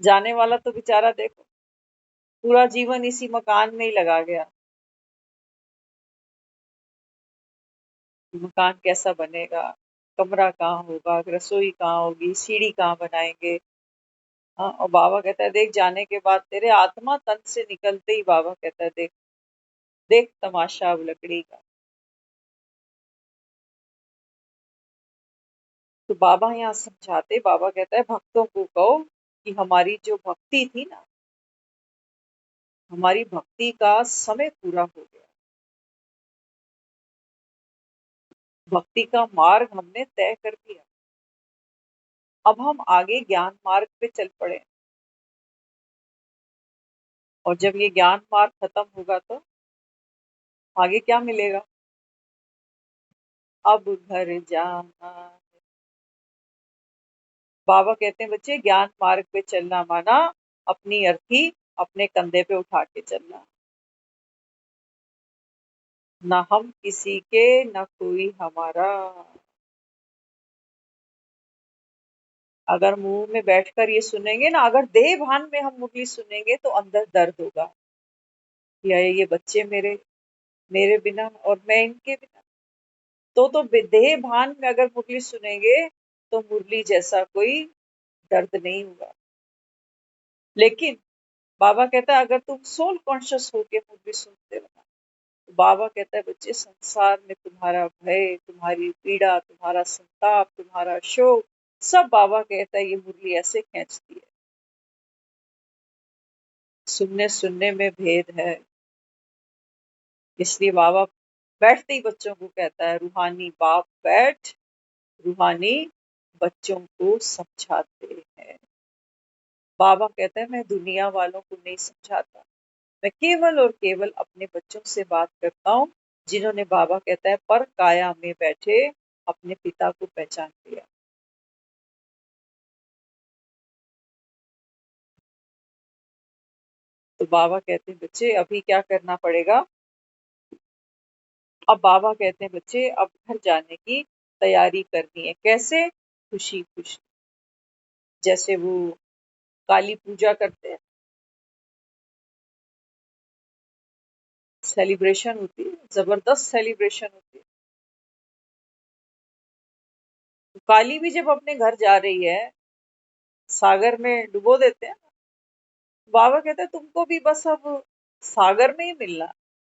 जाने वाला तो बेचारा देखो पूरा जीवन इसी मकान में ही लगा गया। मकान कैसा बनेगा, कमरा कहाँ होगा, रसोई कहाँ होगी, सीढ़ी कहाँ बनाएंगे। हाँ, और बाबा कहता है देख जाने के बाद तेरे आत्मा तन से निकलते ही बाबा कहता है देख, देख तमाशा अब लकड़ी का। तो बाबा यहाँ समझाते, बाबा कहता है भक्तों को कहो कि हमारी जो भक्ति थी ना, हमारी भक्ति का समय पूरा हो गया। भक्ति का मार्ग हमने तय कर दिया, अब हम आगे ज्ञान मार्ग पे चल पड़े। और जब ये ज्ञान मार्ग खत्म होगा तो आगे क्या मिलेगा? अब घर जाना। बाबा कहते हैं बच्चे ज्ञान मार्ग पे चलना माना अपनी अर्थी अपने कंधे पे उठा के चलना। न हम किसी के न कोई हमारा। अगर मुंह में बैठकर ये सुनेंगे ना, अगर देह भान में हम मुरली सुनेंगे तो अंदर दर्द होगा कि ये बच्चे मेरे, मेरे बिना और मैं इनके बिना। तो देह भान में अगर मुरली सुनेंगे तो मुरली जैसा कोई दर्द नहीं हुआ। लेकिन बाबा कहता है अगर तुम सोल कॉन्शियस होके मुरली सुनते हो ना, तो बाबा कहता है बच्चे संसार में तुम्हारा भय, तुम्हारी पीड़ा, तुम्हारा संताप, तुम्हारा शोक, सब बाबा कहता है ये मुरली ऐसे खींचती है। सुनने सुनने में भेद है। इसलिए बाबा बैठते ही बच्चों को कहता है रूहानी बाप बैठ, रूहानी बच्चों को समझाते हैं। बाबा कहता है मैं दुनिया वालों को नहीं समझाता, मैं केवल और केवल अपने बच्चों से बात करता हूँ जिन्होंने, बाबा कहता है, पर काया में बैठे अपने पिता को पहचान लिया। तो बाबा कहते हैं बच्चे अभी क्या करना पड़ेगा? अब बाबा कहते हैं बच्चे अब घर जाने की तैयारी करनी है। कैसे? खुशी खुशी। जैसे वो काली पूजा करते हैं, सेलिब्रेशन होती है, जबरदस्त सेलिब्रेशन होती है। काली भी जब अपने घर जा रही है, सागर में डुबो देते हैं। बाबा कहते हैं तुमको भी बस अब सागर में ही मिलना।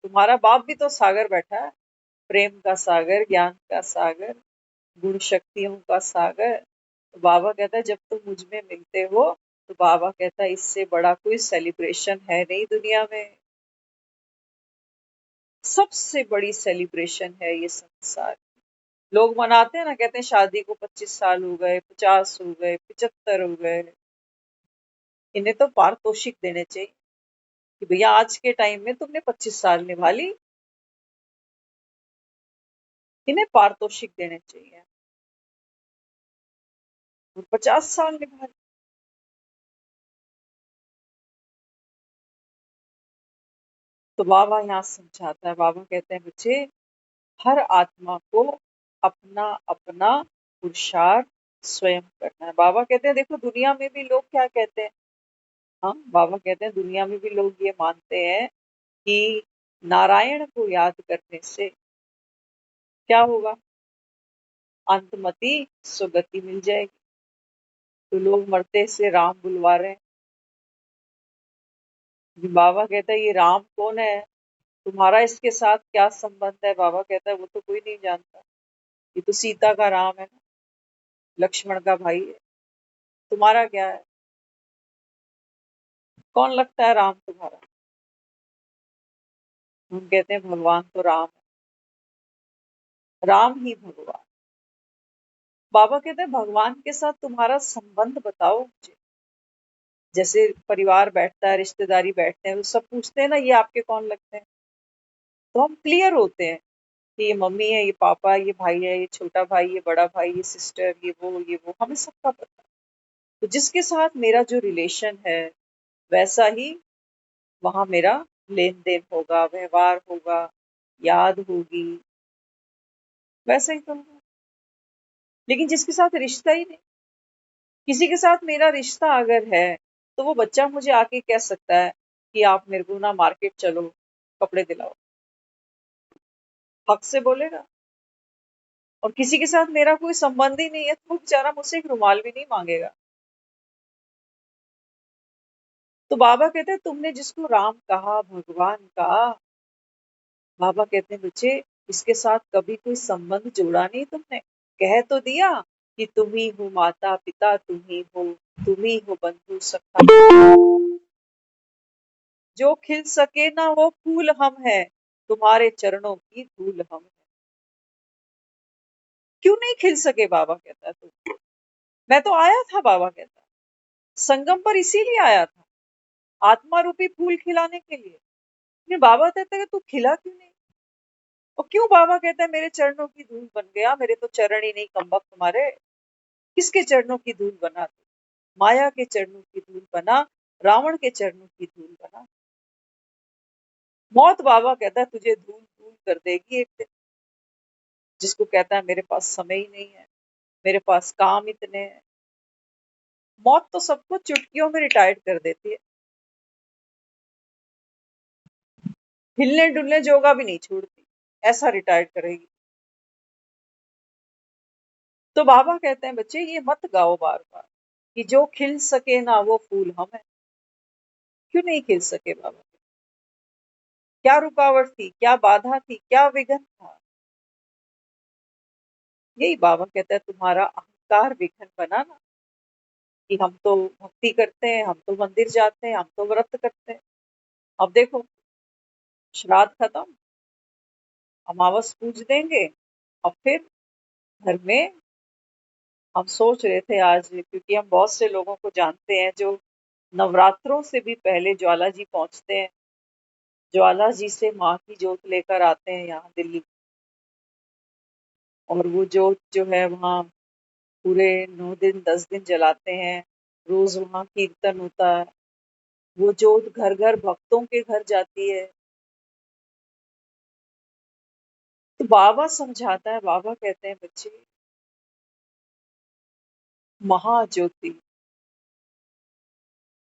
तुम्हारा बाप भी तो सागर बैठा है, प्रेम का सागर, ज्ञान का सागर, गुण शक्तियों का सागर। तो बाबा कहता है जब तुम मुझ में मिलते हो, तो बाबा कहता है इससे बड़ा कोई सेलिब्रेशन है नहीं दुनिया में। सबसे बड़ी सेलिब्रेशन है ये संसार। लोग मनाते हैं ना, कहते हैं शादी को 25 साल हो गए, 50 हो गए, 75 हो गए। इन्हें तो पारितोषिक देने चाहिए कि भैया आज के टाइम में तुमने 25 साल निभा ली। इन्हें पारितोषिक देने चाहिए। 50 साल निभा ली। तो बाबा यहाँ समझाता है, बाबा कहते हैं बच्चे, हर आत्मा को अपना अपना पुरुषार्थ स्वयं करना है। बाबा कहते हैं देखो दुनिया में भी लोग क्या कहते हैं, हाँ बाबा कहते हैं दुनिया में भी लोग ये मानते हैं कि नारायण को याद करने से क्या होगा, अंतमति सुगति मिल जाएगी। तो लोग मरते से राम बुलवा रहे हैं। बाबा कहता है ये राम कौन है, तुम्हारा इसके साथ क्या संबंध है। बाबा कहता है वो तो कोई नहीं जानता, ये तो सीता का राम है, लक्ष्मण का भाई है, तुम्हारा क्या है, कौन लगता है राम तुम्हारा। हम कहते हैं भगवान तो राम है, राम ही भगवान। बाबा कहते हैं भगवान के साथ तुम्हारा संबंध बताओ मुझे। जैसे परिवार बैठता है, रिश्तेदारी बैठते हैं, तो सब पूछते हैं ना ये आपके कौन लगते हैं, तो हम क्लियर होते हैं कि ये मम्मी है, ये पापा, ये भाई है, ये छोटा भाई, ये बड़ा भाई, ये सिस्टर, ये वो हमें सबका पता है। तो जिसके साथ मेरा जो रिलेशन है वैसा ही वहां मेरा लेन देन होगा, व्यवहार होगा, याद होगी, वैसा ही तो होगा। लेकिन जिसके साथ रिश्ता ही नहीं, किसी के साथ मेरा रिश्ता अगर है, तो वो बच्चा मुझे आके कह सकता है कि आप मेरे को ना मार्केट चलो, कपड़े दिलाओ, हक से बोलेगा। और किसी के साथ मेरा कोई संबंध ही नहीं है, तो वो बेचारा मुझसे एक रुमाल भी नहीं मांगेगा। तो बाबा कहते हैं तुमने जिसको राम कहा, भगवान कहा, बाबा कहते हैं बच्चे इसके साथ कभी कोई संबंध जोड़ा नहीं तुमने। कह तो दिया कि तुम ही हो माता पिता, तुम ही हो बंधु सखा, जो खिल सके ना वो फूल हम है, तुम्हारे चरणों की धूल हम है। क्यों नहीं खिल सके, बाबा कहता है तुम, मैं तो आया था, बाबा कहता है संगम पर इसीलिए आया था, आत्मा रूपी फूल खिलाने के लिए। फिर बाबा कहता है तू खिला क्यों नहीं। और क्यों, बाबा कहता है मेरे चरणों की धूल बन गया, मेरे तो चरण ही नहीं कमबख्त तुम्हारे। किसके चरणों की धूल बना तू, माया के चरणों की धूल बना, रावण के चरणों की धूल बना। मौत बाबा कहता है तुझे धूल धूल कर देगी एक दिन। जिसको कहता है मेरे पास समय ही नहीं है, मेरे पास काम इतने हैं, मौत तो सबको चुटकियों में रिटायर्ड कर देती है, हिलने डुलने जोगा भी नहीं छोड़ती, ऐसा रिटायर्ड करेगी। तो बाबा कहते हैं बच्चे ये मत गाओ बार बार कि जो खिल सके ना वो फूल हम है। क्यों नहीं खिल सके बाबा, क्या रुकावट थी, क्या बाधा थी, क्या विघ्न था। यही बाबा कहता है तुम्हारा अहंकार विघ्न बना ना, कि हम तो भक्ति करते हैं, हम तो मंदिर जाते हैं, हम तो व्रत करते हैं। अब देखो श्राद्ध खत्म, अमावस पूज देंगे, अब फिर घर में हम सोच रहे थे आज, क्योंकि हम बहुत से लोगों को जानते हैं जो नवरात्रों से भी पहले ज्वाला जी पहुंचते हैं, ज्वाला जी से माँ की जोत लेकर आते हैं यहाँ दिल्ली। और वो जोत जो है वहाँ पूरे 9 दिन 10 दिन जलाते हैं, रोज वहाँ कीर्तन होता है, वो जोत घर घर भक्तों के घर जाती है। तो बाबा समझाता है, बाबा कहते हैं बच्चे महाज्योति,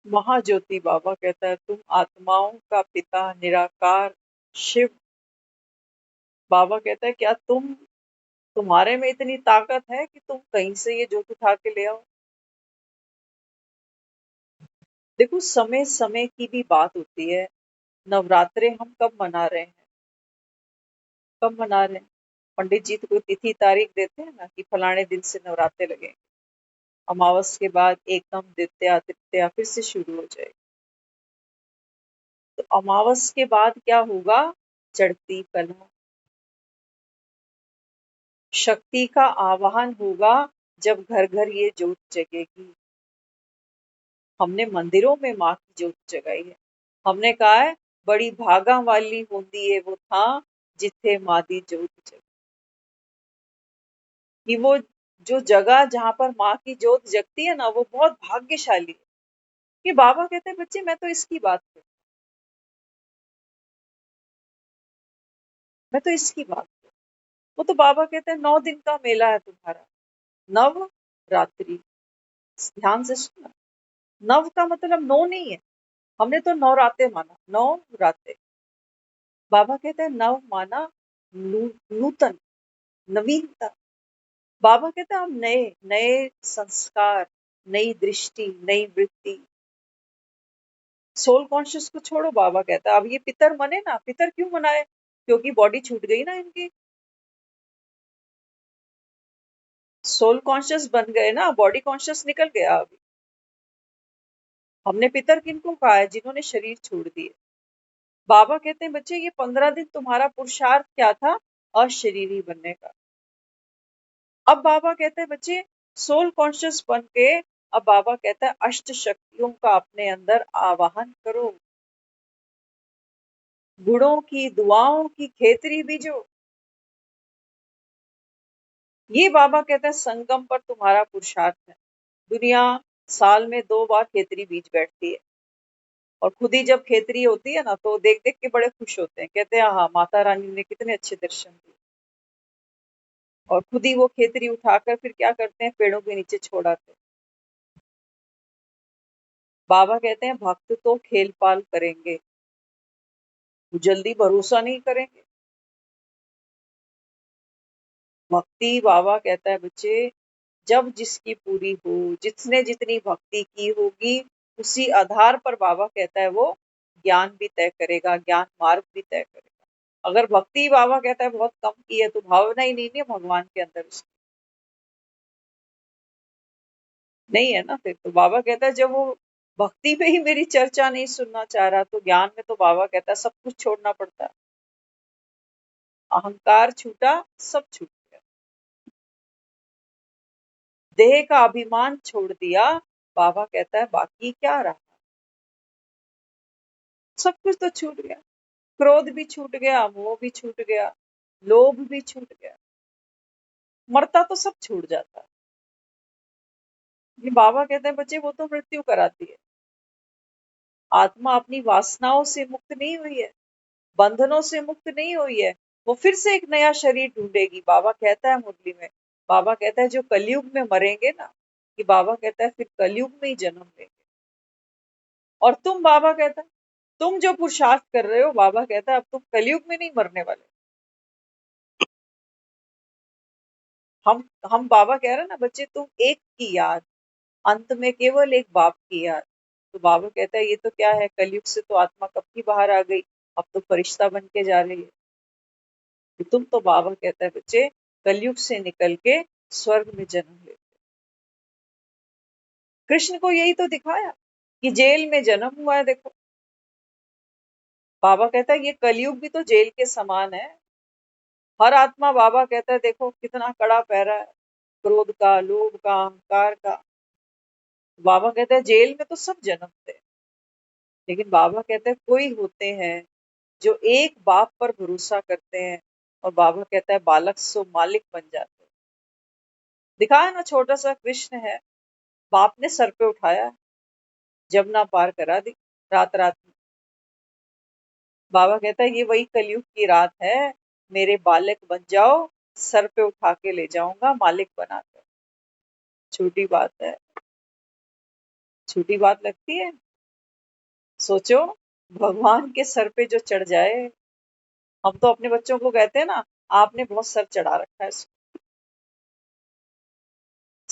महाज्योति बाबा कहता है तुम आत्माओं का पिता निराकार शिव। बाबा कहता है क्या तुम तुम्हारे में इतनी ताकत है कि तुम कहीं से ये जोत उठा के ले आओ। देखो, समय समय की भी बात होती है। नवरात्रे हम कब मना रहे हैं? कब मना रहे हैं? पंडित जी तो कोई तिथि तारीख देते हैं ना कि फलाने दिन से नवरात्रे लगे। अमावस के बाद एकम, द्वितीया, तृतीया फिर से शुरू हो जाएगी। तो अमावस के बाद क्या होगा? चढ़ती कला, शक्ति का आवाहन होगा। जब घर घर ये जोत जगेगी। हमने मंदिरों में माँ की जोत जगाई है। हमने कहा है, बड़ी भागा वाली होंदी है वो था जिथे माँ दी जोत जगी। कि वो जो जगह जहाँ पर माँ की जोत जगती है ना, वो बहुत भाग्यशाली है। कि बाबा कहते हैं, बच्चे मैं तो इसकी बात कर, मैं तो इसकी बात कर। वो तो बाबा कहते हैं 9 दिन का मेला है तुम्हारा। नव रात्रि, ध्यान से सुनना। नव का मतलब 9 नहीं है। हमने तो नवराते माना, 9 राते। बाबा कहते हैं नव माना नूतन, नवीनता। बाबा कहते हैं हम नए नए संस्कार, नई दृष्टि, नई वृत्ति। सोल कॉन्शियस को छोड़ो, बाबा कहता है अब ये पितर मने ना। पितर क्यों मनाए? क्योंकि बॉडी छूट गई ना इनकी। सोल कॉन्शियस बन गए ना, बॉडी कॉन्शियस निकल गया अभी। हमने पितर किनको कहा है? जिन्होंने शरीर छोड़ दिए। बाबा कहते हैं बच्चे ये 15 दिन तुम्हारा पुरुषार्थ क्या था? अशरीरी बनने का। अब बाबा कहते हैं बच्चे सोल कॉन्शियस बन के, अब बाबा कहता है अष्ट शक्तियों का अपने अंदर आवाहन करो। गुणों की, दुआओं की खेतरी बीजो। ये बाबा कहते हैं संगम पर तुम्हारा पुरुषार्थ है। दुनिया साल में 2 बार खेतरी बीज बैठती है। और खुद ही जब खेतरी होती है ना, तो देख देख के बड़े खुश होते हैं। कहते हैं हाँ, माता रानी ने कितने अच्छे दर्शन दिए। और खुद ही वो खेतरी उठाकर फिर क्या करते हैं? पेड़ों के नीचे छोड़ आते हैं। बाबा कहते हैं भक्त तो खेल पाल करेंगे, जल्दी भरोसा नहीं करेंगे। भक्ति, बाबा कहता है बच्चे, जब जिसकी पूरी हो, जिसने जितनी भक्ति की होगी, उसी आधार पर बाबा कहता है वो ज्ञान भी तय करेगा, ज्ञान मार्ग भी तय करेगा। अगर भक्ति, बाबा कहता है बहुत कम की है, तो भावना ही नहीं है भगवान के अंदर उसकी, नहीं है ना। फिर तो बाबा कहता है जब वो भक्ति में ही मेरी चर्चा नहीं सुनना चाह रहा, तो ज्ञान में तो बाबा कहता है सब कुछ छोड़ना पड़ता है। अहंकार छूटा, सब छूट गया। देह का अभिमान छोड़ दिया, बाबा कहता है बाकी क्या रहा? सब कुछ तो छूट गया। क्रोध भी छूट गया, मोह भी छूट गया, लोभ भी छूट गया। मरता तो सब छूट जाता है। ये बाबा कहते हैं बच्चे वो तो मृत्यु कराती है। आत्मा अपनी वासनाओं से मुक्त नहीं हुई है, बंधनों से मुक्त नहीं हुई है। वो फिर से एक नया शरीर ढूंढेगी। बाबा कहता है मुरली में, बाबा कहता है जो कलयुग में मरेंगे ना, कि बाबा कहता है फिर कलयुग में ही जन्म लेंगे। और तुम, बाबा कहता है, तुम जो पुरुषार्थ कर रहे हो, बाबा कहता है अब तुम कलयुग में नहीं मरने वाले। हम बाबा कह रहे हैं ना बच्चे, तुम एक की याद, अंत में केवल एक बाप की याद। तो बाबा कहता है ये तो क्या है, कलयुग से तो आत्मा कब की बाहर आ गई, अब तो फरिश्ता बन के जा रही है। कि तुम तो, बाबा कहता है बच्चे, कलयुग से निकल के स्वर्ग में जन्म ले। कृष्ण को यही तो दिखाया कि जेल में जन्म हुआ है। देखो, बाबा कहता है ये कलयुग भी तो जेल के समान है। हर आत्मा, बाबा कहता है देखो कितना कड़ा पहरा है, क्रोध का, लोभ का, अहंकार का। बाबा कहता है जेल में तो सब जन्मते हैं, लेकिन बाबा कहते हैं कोई होते हैं जो एक बाप पर भरोसा करते हैं, और बाबा कहता है बालक सो मालिक बन जाते हैं। दिखाया ना, छोटा सा कृष्ण है, बाप ने सर पे उठाया, जमुना पार करा दी रात रात में। बाबा कहता है ये वही कलयुग की रात है, मेरे बालक बन जाओ, सर पे उठा के ले जाऊंगा मालिक बनाकर। छोटी बात है? छोटी बात लगती है? सोचो, भगवान के सर पे जो चढ़ जाए। हम तो अपने बच्चों को कहते हैं ना, आपने बहुत सर चढ़ा रखा है इसको।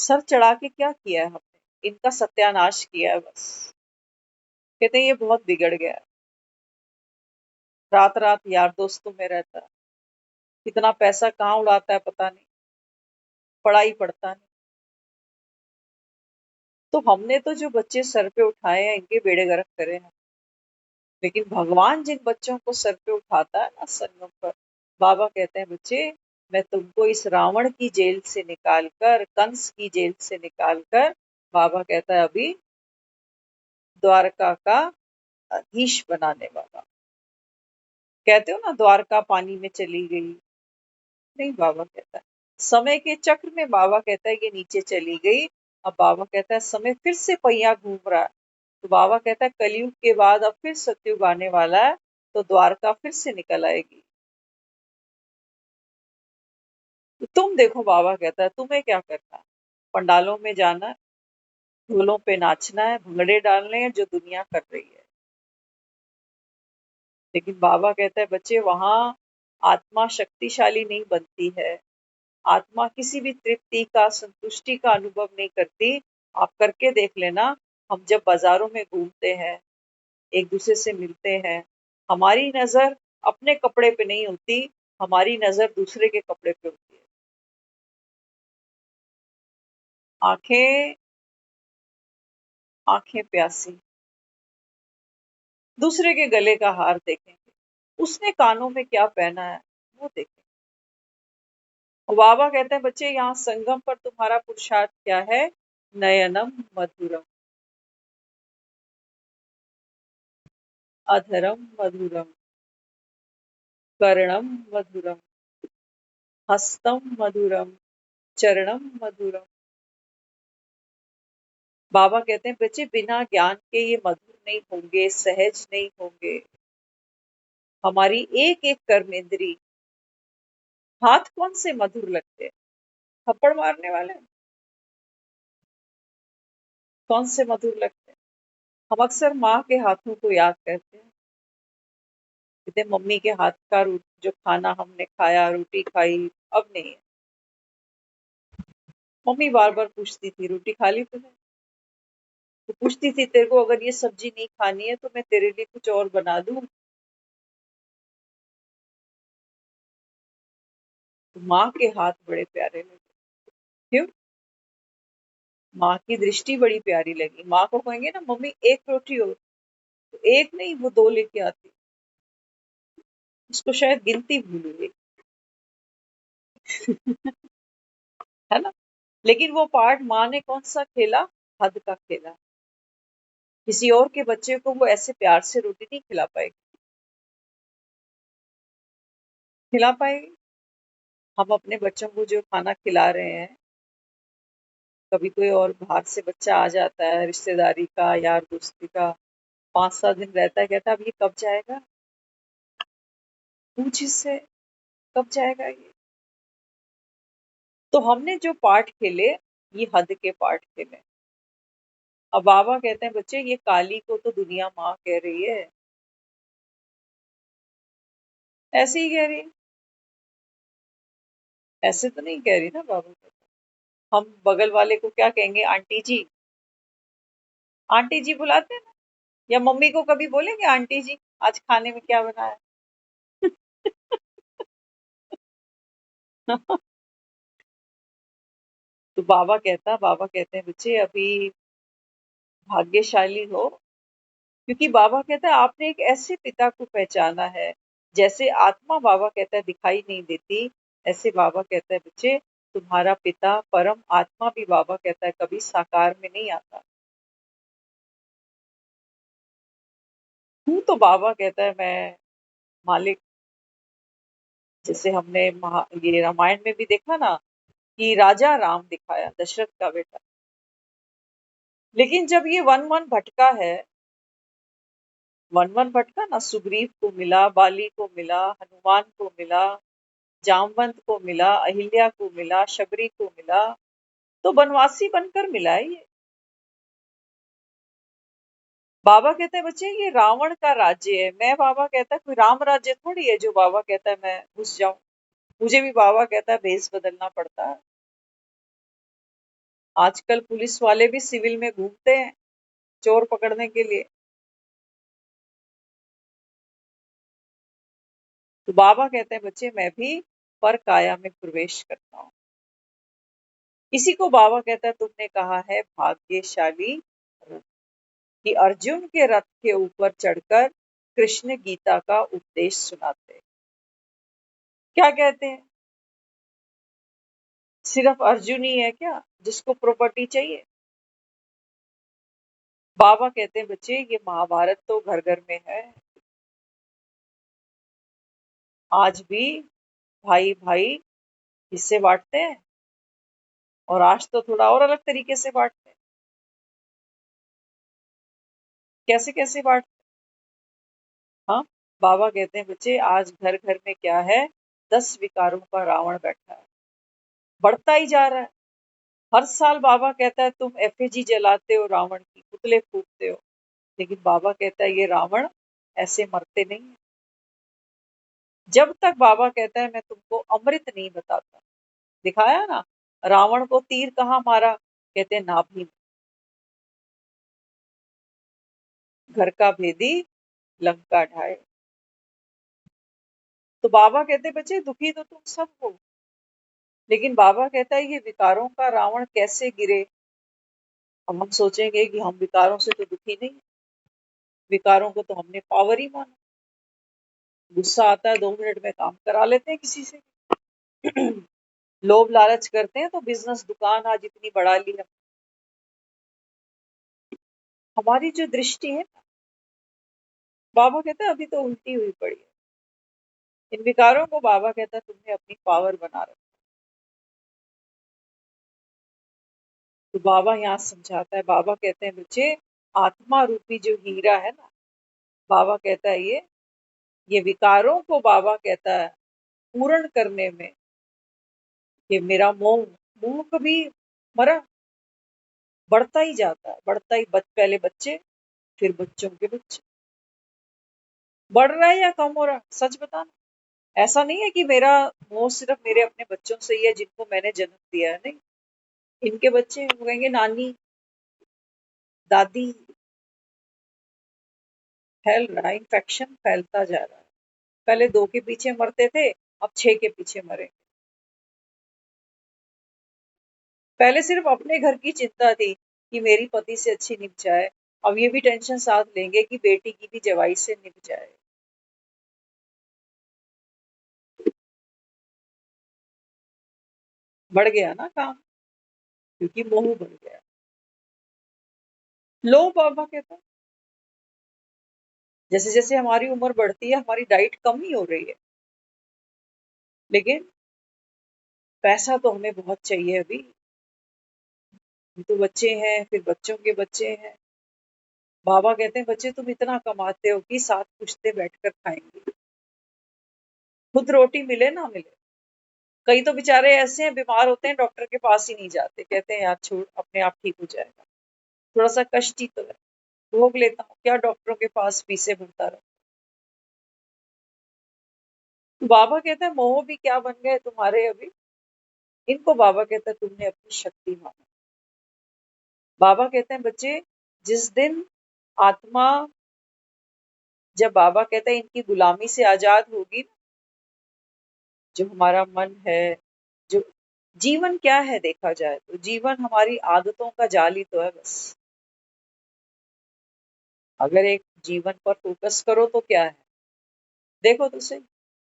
सर चढ़ा के क्या किया है हमने, इनका सत्यानाश किया है बस। कहते हैं ये बहुत बिगड़ गया है, रात रात यार दोस्तों में रहता है, कितना पैसा कहाँ उड़ाता है पता नहीं, पढ़ाई पढ़ता नहीं। तो हमने तो जो बच्चे सर पे उठाए हैं इनके बेड़े गर्क करे हैं, लेकिन भगवान जिन बच्चों को सर पे उठाता है ना संगम पर, बाबा कहते हैं बच्चे, मैं तुमको इस रावण की जेल से निकालकर, कंस की जेल से निकालकर, बाबा कहता है अभी द्वारका का अधीश बनाने वाला। कहते हो ना द्वारका पानी में चली गई, नहीं बाबा कहता है समय के चक्र में, बाबा कहता है ये नीचे चली गई। अब बाबा कहता है समय फिर से पहिया घूम रहा है। तो बाबा कहता है कलयुग के बाद अब फिर सतयुग आने वाला है, तो द्वारका फिर से निकल आएगी। तो तुम देखो बाबा कहता है तुम्हें क्या करना है, पंडालों में जाना है, ढोलों पे नाचना है, भंगड़े डालने हैं जो दुनिया कर रही है। लेकिन बाबा कहता है बच्चे वहां आत्मा शक्तिशाली नहीं बनती है, आत्मा किसी भी तृप्ति का, संतुष्टि का अनुभव नहीं करती। आप करके देख लेना, हम जब बाजारों में घूमते हैं, एक दूसरे से मिलते हैं, हमारी नजर अपने कपड़े पे नहीं होती, हमारी नजर दूसरे के कपड़े पे होती है। आंखें, आंखें प्यासी, दूसरे के गले का हार देखेंगे, उसने कानों में क्या पहना है वो देखेंगे। और बाबा कहते हैं बच्चे यहाँ संगम पर तुम्हारा पुरुषार्थ क्या है, नयनम मधुरम, अधरम मधुरम, कर्णम मधुरम, हस्तम मधुरम, चरणम मधुरम। बाबा कहते हैं बच्चे बिना ज्ञान के ये मधुर नहीं होंगे, सहज नहीं होंगे। हमारी एक एक कर्मेंद्री, हाथ कौन से मधुर लगते हैं, थप्पड़ मारने वाले कौन से मधुर लगते हैं। हम अक्सर माँ के हाथों को याद करते हैं, कहते हैं मम्मी के हाथ का जो खाना हमने खाया, रोटी खाई, अब नहीं है। मम्मी बार बार पूछती थी रोटी खा ली तूने, तो पूछती थी तेरे को अगर ये सब्जी नहीं खानी है तो मैं तेरे लिए कुछ और बना दूं। तो माँ के हाथ बड़े प्यारे लगे, क्यों, माँ की दृष्टि बड़ी प्यारी लगी। माँ को कहेंगे ना मम्मी एक रोटी हो, तो एक नहीं वो दो लेके आती, उसको शायद गिनती भूल गई। है ना। लेकिन वो पार्ट माँ ने कौन सा खेला, हद का खेला। किसी और के बच्चे को वो ऐसे प्यार से रोटी नहीं खिला पाएगी, खिला पाएगी। हम अपने बच्चों को जो खाना खिला रहे हैं, कभी कोई और बाहर से बच्चा आ जाता है, रिश्तेदारी का, यार दोस्ती का, 5-7 दिन रहता है, कहता है अब ये कब जाएगा, पूछ इससे कब जाएगा ये। तो हमने जो पार्ट खेले, ये हद के पार्ट खेले। अब बाबा कहते हैं बच्चे ये काली को तो दुनिया माँ कह रही है, ऐसे ही कह रही है, ऐसे तो नहीं कह रही ना बाबा। हम बगल वाले को क्या कहेंगे, आंटी जी, आंटी जी बुलाते हैं ना, या मम्मी को कभी बोलेंगे आंटी जी आज खाने में क्या बनाया। तो बाबा कहते हैं बच्चे अभी भाग्यशाली हो, क्योंकि बाबा कहता है आपने एक ऐसे पिता को पहचाना है, जैसे आत्मा बाबा कहता है दिखाई नहीं देती, ऐसे बाबा कहता है बच्चे तुम्हारा पिता परम आत्मा भी, बाबा कहता है कभी साकार में नहीं आता। हूँ तो बाबा कहता है मैं मालिक, जैसे हमने ये रामायण में भी देखा ना कि राजा राम दिखाया, दशरथ का बेटा। लेकिन जब ये वन वन भटका है, वन वन भटका ना, सुग्रीव को मिला, बाली को मिला, हनुमान को मिला, जामवंत को मिला, अहिल्या को मिला, शबरी को मिला, तो बनवासी बनकर मिला है ये। बाबा कहते हैं बच्चे ये रावण का राज्य है, मैं बाबा कहता है कोई राम राज्य थोड़ी है जो बाबा कहता है मैं घुस जाऊं। मुझे भी बाबा कहता है भेष बदलना पड़ता है। आजकल पुलिस वाले भी सिविल में घूमते हैं चोर पकड़ने के लिए। तो बाबा कहते हैं बच्चे मैं भी पर काया में प्रवेश करता हूँ। इसी को बाबा कहता है तुमने कहा है भाग्यशाली रथ, कि अर्जुन के रथ के ऊपर चढ़कर कृष्ण गीता का उपदेश सुनाते हैं। क्या कहते हैं, सिर्फ अर्जुन ही है क्या जिसको प्रॉपर्टी चाहिए? बाबा कहते हैं बच्चे ये महाभारत तो घर घर में है, आज भी भाई भाई हिस्से बांटते हैं, और आज तो थोड़ा और अलग तरीके से बांटते हैं। कैसे कैसे बांटते हैं? हाँ, बाबा कहते हैं बच्चे आज घर घर में क्या है, 10 विकारों का रावण बैठा है, बढ़ता ही जा रहा है। हर साल बाबा कहता है तुम एफएजी जलाते हो, रावण की पुतले फूकते हो, लेकिन बाबा कहता है ये रावण ऐसे मरते नहीं है। जब तक बाबा कहता है मैं तुमको अमृत नहीं बताता, दिखाया ना रावण को तीर कहाँ मारा, कहते हैं नाभि में। घर का भेदी लंका ढाए। तो बाबा कहते बच्चे दुखी तो तुम सब हो, लेकिन बाबा कहता है ये विकारों का रावण कैसे गिरे। अब हम सोचेंगे कि हम विकारों से तो दुखी नहीं, विकारों को तो हमने पावर ही माना, गुस्सा आता है 2 मिनट में काम करा लेते हैं किसी से। लोभ लालच करते हैं तो बिजनेस दुकान आज इतनी बढ़ा ली है। हमारी जो दृष्टि है, बाबा कहते हैं अभी तो उल्टी हुई पड़ी है। इन विकारों को बाबा कहता है तुमने अपनी पावर बना रखा। तो बाबा यहाँ समझाता है, बाबा कहते हैं बच्चे आत्मा रूपी जो हीरा है ना, बाबा कहता है ये विकारों को बाबा कहता है पूर्ण करने में, ये मेरा मोह, मोह कभी मरा, बढ़ता ही जाता है, बढ़ता ही पहले बच्चे फिर बच्चों के बच्चे, बढ़ रहा है या कम हो रहा है? सच बताना। ऐसा नहीं है कि मेरा मोह सिर्फ मेरे अपने बच्चों से ही है जिनको मैंने जन्म दिया है, नहीं, इनके बच्चे वो कहेंगे नानी दादी, फैल रहा है, इन्फेक्शन फैलता जा रहा है। पहले 2 के पीछे मरते थे, अब 6 के पीछे मरे। पहले सिर्फ अपने घर की चिंता थी कि मेरी पति से अच्छी निभ जाए, अब ये भी टेंशन साथ लेंगे कि बेटी की भी जवाई से निभ जाए। बढ़ गया ना काम, क्योंकि मोह बढ़ गया। लो बाबा कहता है जैसे जैसे हमारी उम्र बढ़ती है हमारी डाइट कम ही हो रही है, लेकिन पैसा तो हमें बहुत चाहिए अभी, तो बच्चे हैं फिर बच्चों के बच्चे हैं। बाबा कहते हैं बच्चे तुम इतना कमाते हो कि 7 पुश्ते बैठकर खाएंगे, खुद रोटी मिले ना मिले। कई तो बेचारे ऐसे हैं बीमार होते हैं डॉक्टर के पास ही नहीं जाते, कहते हैं यार छोड़ अपने आप ठीक हो जाएगा, थोड़ा सा कष्ट ही तो है, भोग लेता हूँ, क्या डॉक्टरों के पास फीसें भरता रहूं। तो बाबा कहते हैं मोह भी क्या बन गए तुम्हारे अभी, इनको बाबा कहता है तुमने अपनी शक्ति माना। बाबा कहते हैं बच्चे जिस दिन आत्मा, जब बाबा कहते हैं इनकी गुलामी से आजाद होगी ना, जो हमारा मन है, जो जीवन क्या है देखा जाए तो जीवन हमारी आदतों का जाल ही तो है बस। अगर एक जीवन पर फोकस करो तो क्या है, देखो तो सही,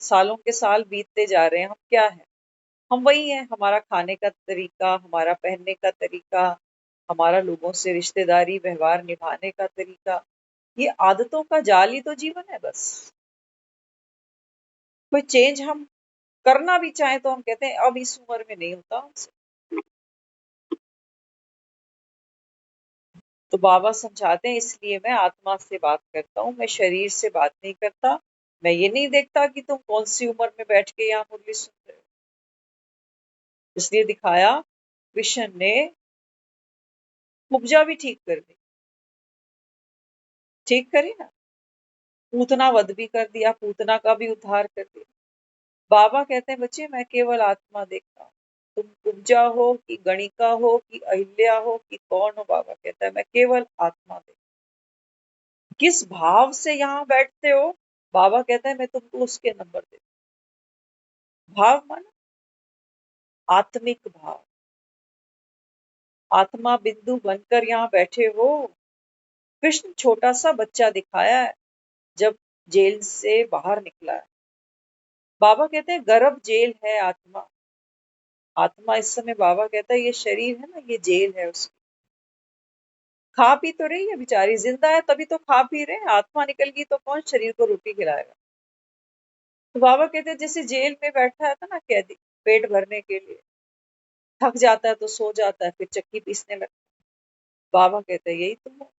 सालों के साल बीतते जा रहे हैं, हम क्या है, हम वही हैं। हमारा खाने का तरीका, हमारा पहनने का तरीका, हमारा लोगों से रिश्तेदारी व्यवहार निभाने का तरीका, ये आदतों का जाल ही तो जीवन है बस। कोई चेंज हम करना भी चाहें तो हम कहते हैं अब इस उम्र में नहीं होता हमसे। तो बाबा समझाते हैं इसलिए मैं आत्मा से बात करता हूँ, मैं शरीर से बात नहीं करता। मैं ये नहीं देखता कि तुम कौन सी उम्र में बैठ के यहाँ मुरली सुन रहे हो। इसलिए दिखाया कृष्ण ने उपजा भी ठीक कर दी, ठीक करी ना, पूतना वध भी कर दिया, पूतना का भी उद्धार कर दिया। बाबा कहते हैं बच्चे मैं केवल आत्मा देखता हूँ, तुम कुब्जा हो कि गणिका हो कि अहिल्या हो कि कौन हो? बाबा कहता है मैं केवल आत्मा देख। किस भाव से यहाँ बैठते हो? बाबा कहता है मैं तुमको उसके नंबर दे। भाव माना आत्मिक भाव। आत्मा बिंदु बनकर यहाँ बैठे हो। कृष्ण छोटा सा बच्चा दिखाया है जब जेल से बाहर निकला है। बाबा कहते हैं गर्भ जेल है आत्मा। आत्मा इस समय बाबा कहता है ये शरीर है ना, ये जेल है उसकी। खा पी तो रही है बेचारी, जिंदा है तभी तो खा पी रहे हैं। आत्मा निकल गई तो कौन शरीर को रोटी खिलाएगा? तो बाबा कहते हैं जैसे जेल में बैठा है था ना कैदी, पेट भरने के लिए थक जाता है तो सो जाता है, फिर चक्की पीसने लगता है। बाबा कहते हैं यही तुम हो।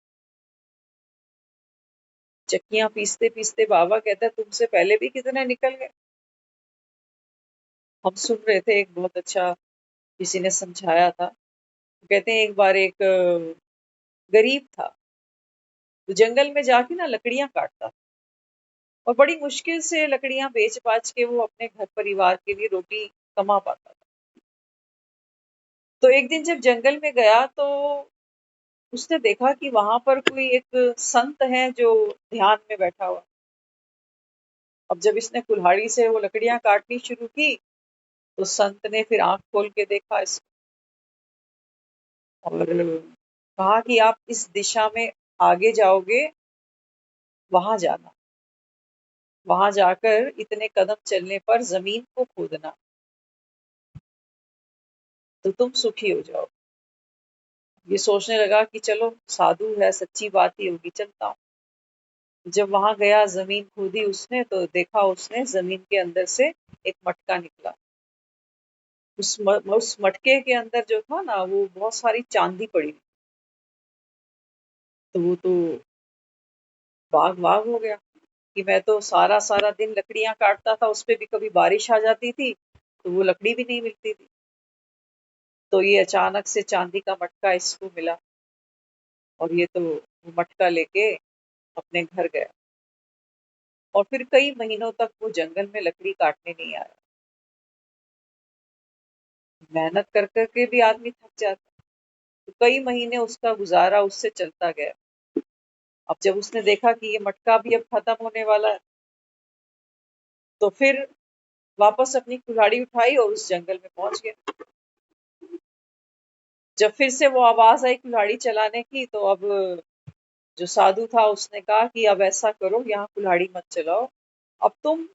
चक्कियां पीसते पीसते बाबा कहता है तुमसे पहले भी कितने निकल गए। हम सुन रहे थे, एक बहुत अच्छा किसी ने समझाया था। कहते हैं एक बार एक गरीब था, तो जंगल में जाके ना लकड़ियां काटता था और बड़ी मुश्किल से लकड़ियां बेच बाच के वो अपने घर परिवार के लिए रोटी कमा पाता था। तो एक दिन जब जंगल में गया तो उसने देखा कि वहां पर कोई एक संत है जो ध्यान में बैठा हुआ। अब जब इसने कुल्हाड़ी से वो लकड़ियां काटनी शुरू की तो संत ने फिर आंख खोल के देखा इसको और कहा कि आप इस दिशा में आगे जाओगे, वहां जाना, वहां जाकर इतने कदम चलने पर जमीन को खोदना तो तुम सुखी हो जाओ। ये सोचने लगा कि चलो साधु है, सच्ची बात ही होगी, चलता हूँ। जब वहां गया, जमीन खोदी उसने तो देखा उसने जमीन के अंदर से एक मटका निकला। उस मटके के अंदर जो था ना वो बहुत सारी चांदी पड़ी। तो वो तो बाग बाग हो गया कि मैं तो सारा सारा दिन लकड़ियां काटता था, उस पे भी कभी बारिश आ जाती थी तो वो लकड़ी भी नहीं मिलती थी। तो ये अचानक से चांदी का मटका इसको मिला और ये तो वो मटका लेके अपने घर गया और फिर कई महीनों तक वो जंगल में लकड़ी काटने नहीं आया। मेहनत कर करके भी आदमी थक जाता। तो कई महीने उसका गुजारा उससे चलता गया। अब जब उसने देखा कि ये मटका भी अब खत्म होने वाला है तो फिर वापस अपनी कुल्हाड़ी उठाई और उस जंगल में पहुंच गया। जब फिर से वो आवाज आई कुल्हाड़ी चलाने की तो अब जो साधु था उसने कहा कि अब ऐसा करो, यहाँ कुल्हाड़ी मत चलाओ, अब तुम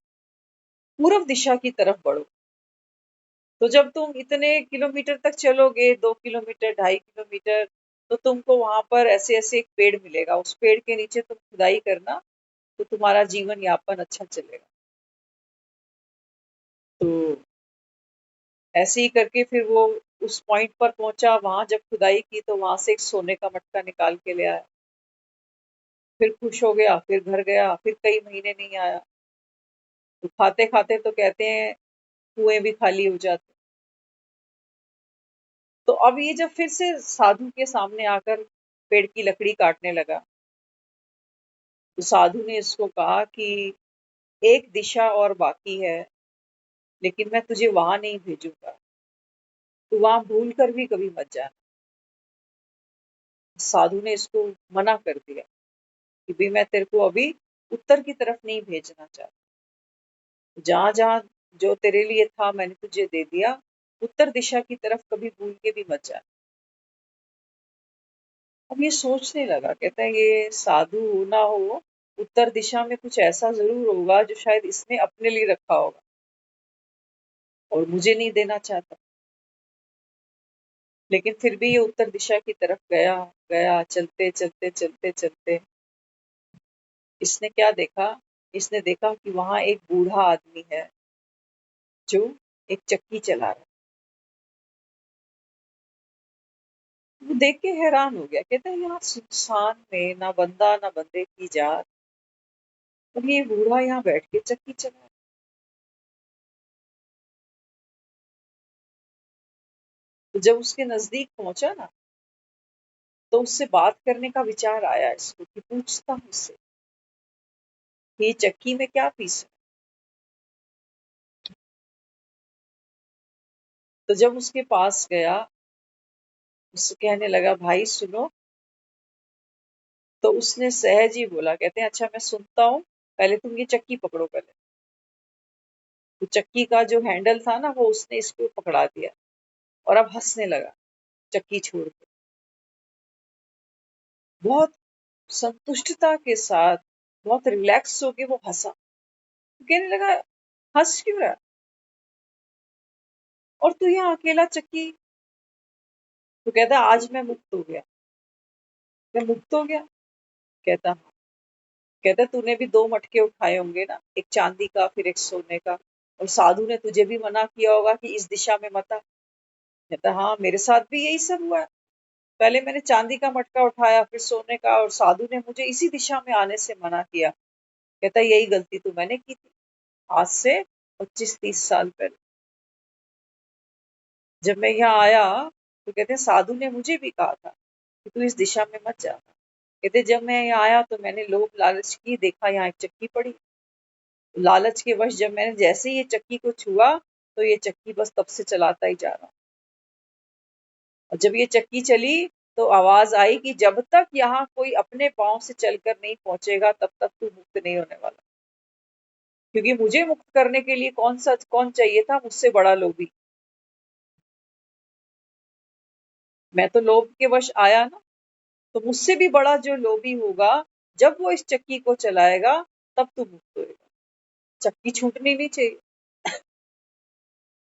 पूर्व दिशा की तरफ बढ़ो। तो जब तुम इतने किलोमीटर तक चलोगे, 2 किलोमीटर 2.5 किलोमीटर, तो तुमको वहां पर ऐसे ऐसे एक पेड़ मिलेगा, उस पेड़ के नीचे तुम खुदाई करना तो तुम्हारा जीवन यापन अच्छा चलेगा। तो ऐसे ही करके फिर वो उस पॉइंट पर पहुंचा। वहां जब खुदाई की तो वहां से एक सोने का मटका निकाल के ले आया। फिर खुश हो गया, फिर घर गया, फिर कई महीने नहीं आया। तो खाते खाते तो कहते हैं कुएं भी खाली हो जाते। तो अब ये जब फिर से साधु के सामने आकर पेड़ की लकड़ी काटने लगा तो साधु ने इसको कहा कि एक दिशा और बाकी है, लेकिन मैं तुझे वहां नहीं भेजूंगा, तू वहां भूल कर भी कभी मत जाना। साधु ने इसको मना कर दिया कि भाई मैं तेरे को अभी उत्तर की तरफ नहीं भेजना चाहता। जहां जहां जो तेरे लिए था मैंने तुझे दे दिया, उत्तर दिशा की तरफ कभी भूल के भी मत जाना। अब ये सोचने लगा, कहता है ये साधु हो ना हो, उत्तर दिशा में कुछ ऐसा जरूर होगा जो शायद इसने अपने लिए रखा होगा और मुझे नहीं देना चाहता। लेकिन फिर भी ये उत्तर दिशा की तरफ गया गया, चलते चलते चलते चलते इसने क्या देखा? इसने देखा कि वहां एक बूढ़ा आदमी है जो एक चक्की चला रहा है। वो देख के हैरान हो गया, कहता है यहाँ सुनसान में ना बंदा ना बंदे की जात, और ये बूढ़ा यहाँ बैठ के चक्की चला रहा है। तो जब उसके नजदीक पहुंचा ना तो उससे बात करने का विचार आया इसको कि पूछता हूँ उससे कि ये चक्की में क्या पीस तो जब उसके पास गया, उससे कहने लगा भाई सुनो, तो उसने सहज ही बोला, कहते हैं अच्छा मैं सुनता हूँ, पहले तुम ये चक्की पकड़ो पहले। तो चक्की का जो हैंडल था ना, वो उसने इसको पकड़ा दिया और अब हंसने लगा चक्की छोड़ के, बहुत संतुष्टता के साथ, बहुत रिलैक्स होके वो हंसा। तो कहने लगा हंस क्यों रहा, और तू यहाँ अकेला चक्की। तो कहता आज मैं मुक्त हो गया। मैं मुक्त हो गया, कहता हाँ। कहता तूने भी दो मटके उठाए होंगे ना, एक चांदी का फिर एक सोने का, और साधु ने तुझे भी मना किया होगा कि इस दिशा में मत आ। कहता हाँ मेरे साथ भी यही सब हुआ है, पहले मैंने चांदी का मटका उठाया फिर सोने का, और साधु ने मुझे इसी दिशा में आने से मना किया। कहता यही गलती तो मैंने की थी आज से 25-30 साल पहले, जब मैं यहाँ आया। तो कहते हैं साधु ने मुझे भी कहा था कि तू इस दिशा में मत जाना। कहते जब मैं यहाँ आया तो मैंने लोभ लालच की, देखा यहाँ एक चक्की पड़ी, लालच के वश जब मैंने जैसे ही ये चक्की को छुआ, तो ये चक्की बस तब से चलाता ही जा रहा हूँ। और जब ये चक्की चली तो आवाज आई कि जब तक यहाँ कोई अपने पांव से चलकर नहीं पहुंचेगा तब तक तू मुक्त नहीं होने वाला। क्योंकि मुझे मुक्त करने के लिए कौन चाहिए था मुझसे बड़ा लोभी। मैं तो लोभ के वश आया ना, तो मुझसे भी बड़ा जो लोभी होगा, जब वो इस चक्की को चलाएगा तब तू मुक्त होएगा। चक्की छूटनी नहीं चाहिए।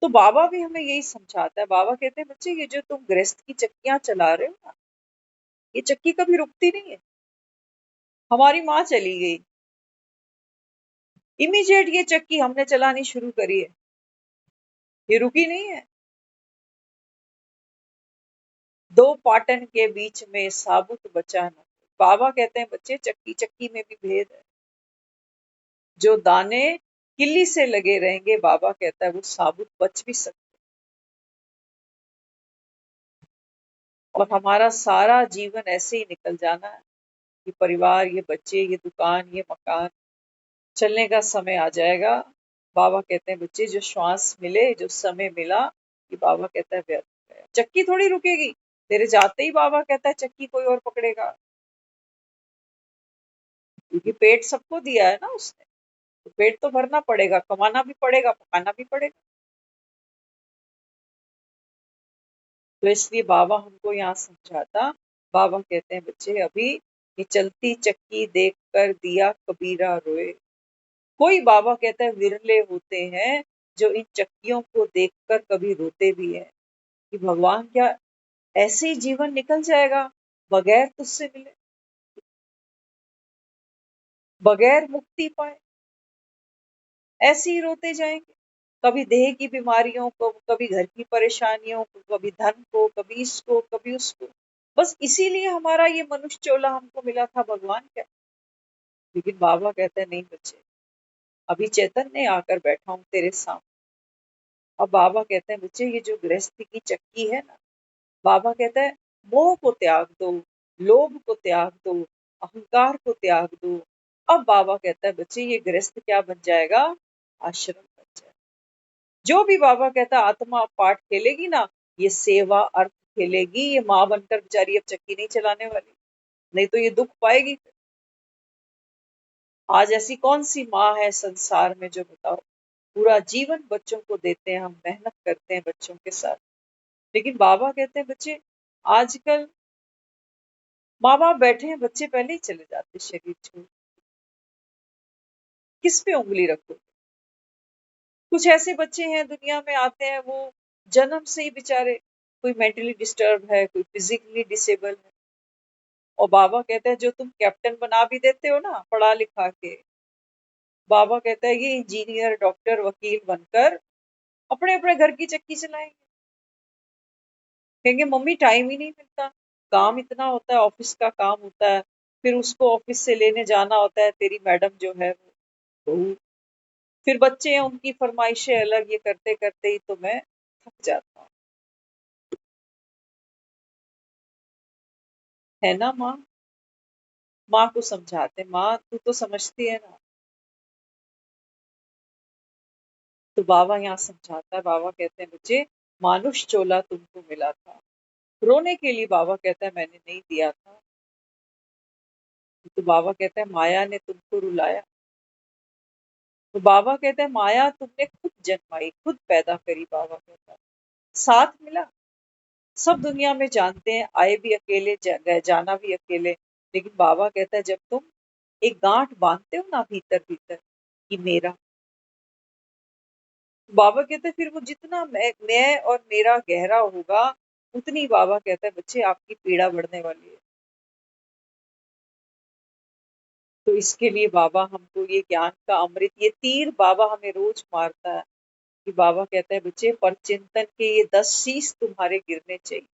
तो बाबा भी हमें यही समझाता है। बाबा कहते हैं बच्चे ये जो तुम गृहस्थ की चक्कियां चला रहे हो ना, ये चक्की कभी रुकती नहीं है। हमारी माँ चली गई, इमीडिएट ये चक्की हमने चलानी शुरू करी है, ये रुकी नहीं है। दो पाटन के बीच में साबुत बचा न। बाबा कहते हैं बच्चे चक्की चक्की में भी भेद है। जो दाने किल्ली से लगे रहेंगे, बाबा कहता है वो साबुत बच भी सकते। और हमारा सारा जीवन ऐसे ही निकल जाना है, ये परिवार, ये बच्चे, ये दुकान, ये मकान, चलने का समय आ जाएगा। बाबा कहते हैं बच्चे जो श्वास मिले, जो समय मिला, ये बाबा कहता है व्यर्थ है। चक्की थोड़ी रुकेगी, तेरे जाते ही बाबा कहता है चक्की कोई और पकड़ेगा। क्योंकि पेट सबको दिया है ना उसने, तो पेट तो भरना पड़ेगा, कमाना भी पड़ेगा, पकाना भी पड़ेगा। तो इसलिए बाबा हमको यहाँ समझाता। बाबा कहते हैं बच्चे अभी ये चलती चक्की देखकर दिया कबीरा रोए। कोई बाबा कहता है विरले होते हैं जो इन चक्कियों को देखकर कभी रोते भी हैं कि भगवान क्या ऐसे ही जीवन निकल जाएगा बगैर तुझसे मिले, बगैर मुक्ति पाए, ऐसे ही रोते जाएंगे। कभी देह की बीमारियों को, कभी घर की परेशानियों को, कभी धन को, कभी इसको, कभी उसको। बस इसीलिए हमारा ये मनुष्य चोला हमको मिला था, भगवान क्या। लेकिन बाबा कहते हैं नहीं बच्चे, अभी चैतन्य आकर बैठा हूं तेरे सामने। अब बाबा कहते हैं बच्चे ये जो गृहस्थी की चक्की है ना, बाबा कहता है मोह को त्याग दो, लोभ को त्याग दो, अहंकार को त्याग दो। अब बाबा कहता है बच्चे ये गृहस्थ क्या बन जाएगा, आश्रम बन जाएगा। जो भी बाबा कहता है आत्मा पाठ खेलेगी ना, ये सेवा अर्थ खेलेगी, ये माँ बनकर बेचारी अब चक्की नहीं चलाने वाली, नहीं तो ये दुख पाएगी। आज ऐसी कौन सी माँ है संसार में जो बताओ पूरा जीवन बच्चों को देते हैं, हम मेहनत करते हैं बच्चों के साथ, लेकिन बाबा कहते हैं बच्चे आजकल माँ बाप बैठे हैं, बच्चे पहले ही चले जाते शरीर छोड़। किस पे उंगली रखो। कुछ ऐसे बच्चे हैं दुनिया में आते हैं, वो जन्म से ही बेचारे कोई मेंटली डिस्टर्ब है, कोई फिजिकली डिसेबल है, और बाबा कहते हैं जो तुम कैप्टन बना भी देते हो ना पढ़ा लिखा के, बाबा कहता है ये इंजीनियर डॉक्टर वकील बनकर अपने अपने घर की चक्की चलाएंगे। कहेंगे मम्मी टाइम ही नहीं मिलता, काम इतना होता है, ऑफिस का काम होता है, फिर उसको ऑफिस से लेने जाना होता है, तेरी मैडम जो है वो बहू, फिर बच्चे हैं उनकी फरमाइशें अलग, ये करते करते ही तो मैं थक जाता हूँ। है ना माँ, माँ को समझाते माँ तू तो समझती है ना। तो बाबा यहाँ समझाता है, बाबा कहते हैं बच्चे मानुष चोला तुमको मिला था। रोने के लिए बाबा कहता है मैंने नहीं दिया था। तो बाबा कहता है माया ने तुमको रुलाया। तो बाबा कहते हैं माया तुमने खुद जन्माई, खुद पैदा करी। बाबा कहता है साथ मिला। सब दुनिया में जानते हैं आए भी अकेले, जाना भी अकेले। लेकिन बाबा कहता है जब तुम एक गांठ बांधते हो ना भीतर भीतर कि मेरा, बाबा कहते हैं फिर वो जितना मैं और मेरा गहरा होगा, उतनी बाबा कहता है बच्चे आपकी पीड़ा बढ़ने वाली है। तो इसके लिए बाबा हमको ये ज्ञान का अमृत, ये तीर बाबा हमें रोज मारता है कि बाबा कहता है बच्चे पर चिंतन के ये 10 शीश तुम्हारे गिरने चाहिए।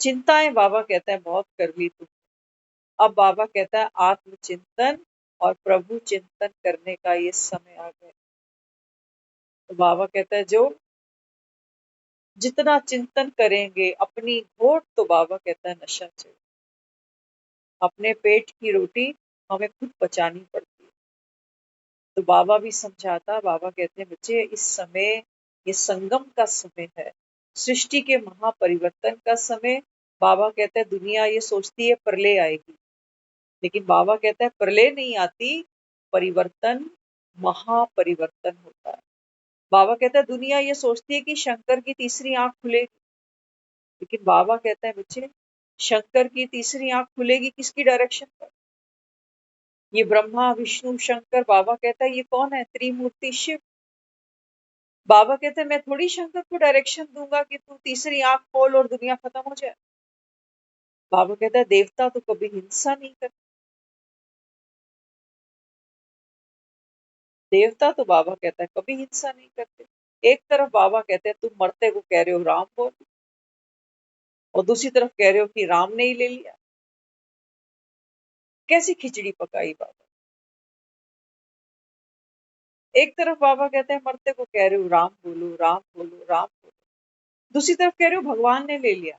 चिंताएं बाबा कहता है बहुत कर ली तुम। अब बाबा कहता है आत्मचिंतन और प्रभु चिंतन करने का ये समय आ गया। तो बाबा कहता है जो जितना चिंतन करेंगे अपनी घोट, तो बाबा कहता है नशा चाहिए। अपने पेट की रोटी हमें खुद पचानी पड़ती है। तो बाबा भी समझाता, बाबा कहते हैं बच्चे इस समय ये संगम का समय है, सृष्टि के महापरिवर्तन का समय। बाबा कहते हैं दुनिया ये सोचती है प्रलय आएगी, लेकिन बाबा कहता है प्रलय नहीं आती, परिवर्तन, महापरिवर्तन होता है। बाबा कहता है दुनिया ये सोचती है कि शंकर की तीसरी आंख खुलेगी, लेकिन बाबा कहता है बच्चे शंकर की तीसरी आंख खुलेगी किसकी डायरेक्शन पर? ये ब्रह्मा विष्णु शंकर, बाबा कहता है ये कौन है? त्रिमूर्ति शिव। बाबा कहते हैं मैं थोड़ी शंकर को डायरेक्शन दूंगा कि तू तीसरी आंख खोल और दुनिया खत्म हो जाए। बाबा कहता है देवता तो कभी हिंसा नहीं करते। देवता तो बाबा कहता है कभी हिंसा नहीं करते। एक तरफ बाबा कहते हैं तुम मरते को कह रहे हो राम बोल, और दूसरी तरफ कह रहे हो कि राम ने ही ले लिया। कैसी खिचड़ी पकाई बाबा। एक तरफ बाबा कहते हैं मरते को कह रहे हो राम बोलो राम बोलो राम बोलो, दूसरी तरफ कह रहे हो भगवान ने ले लिया।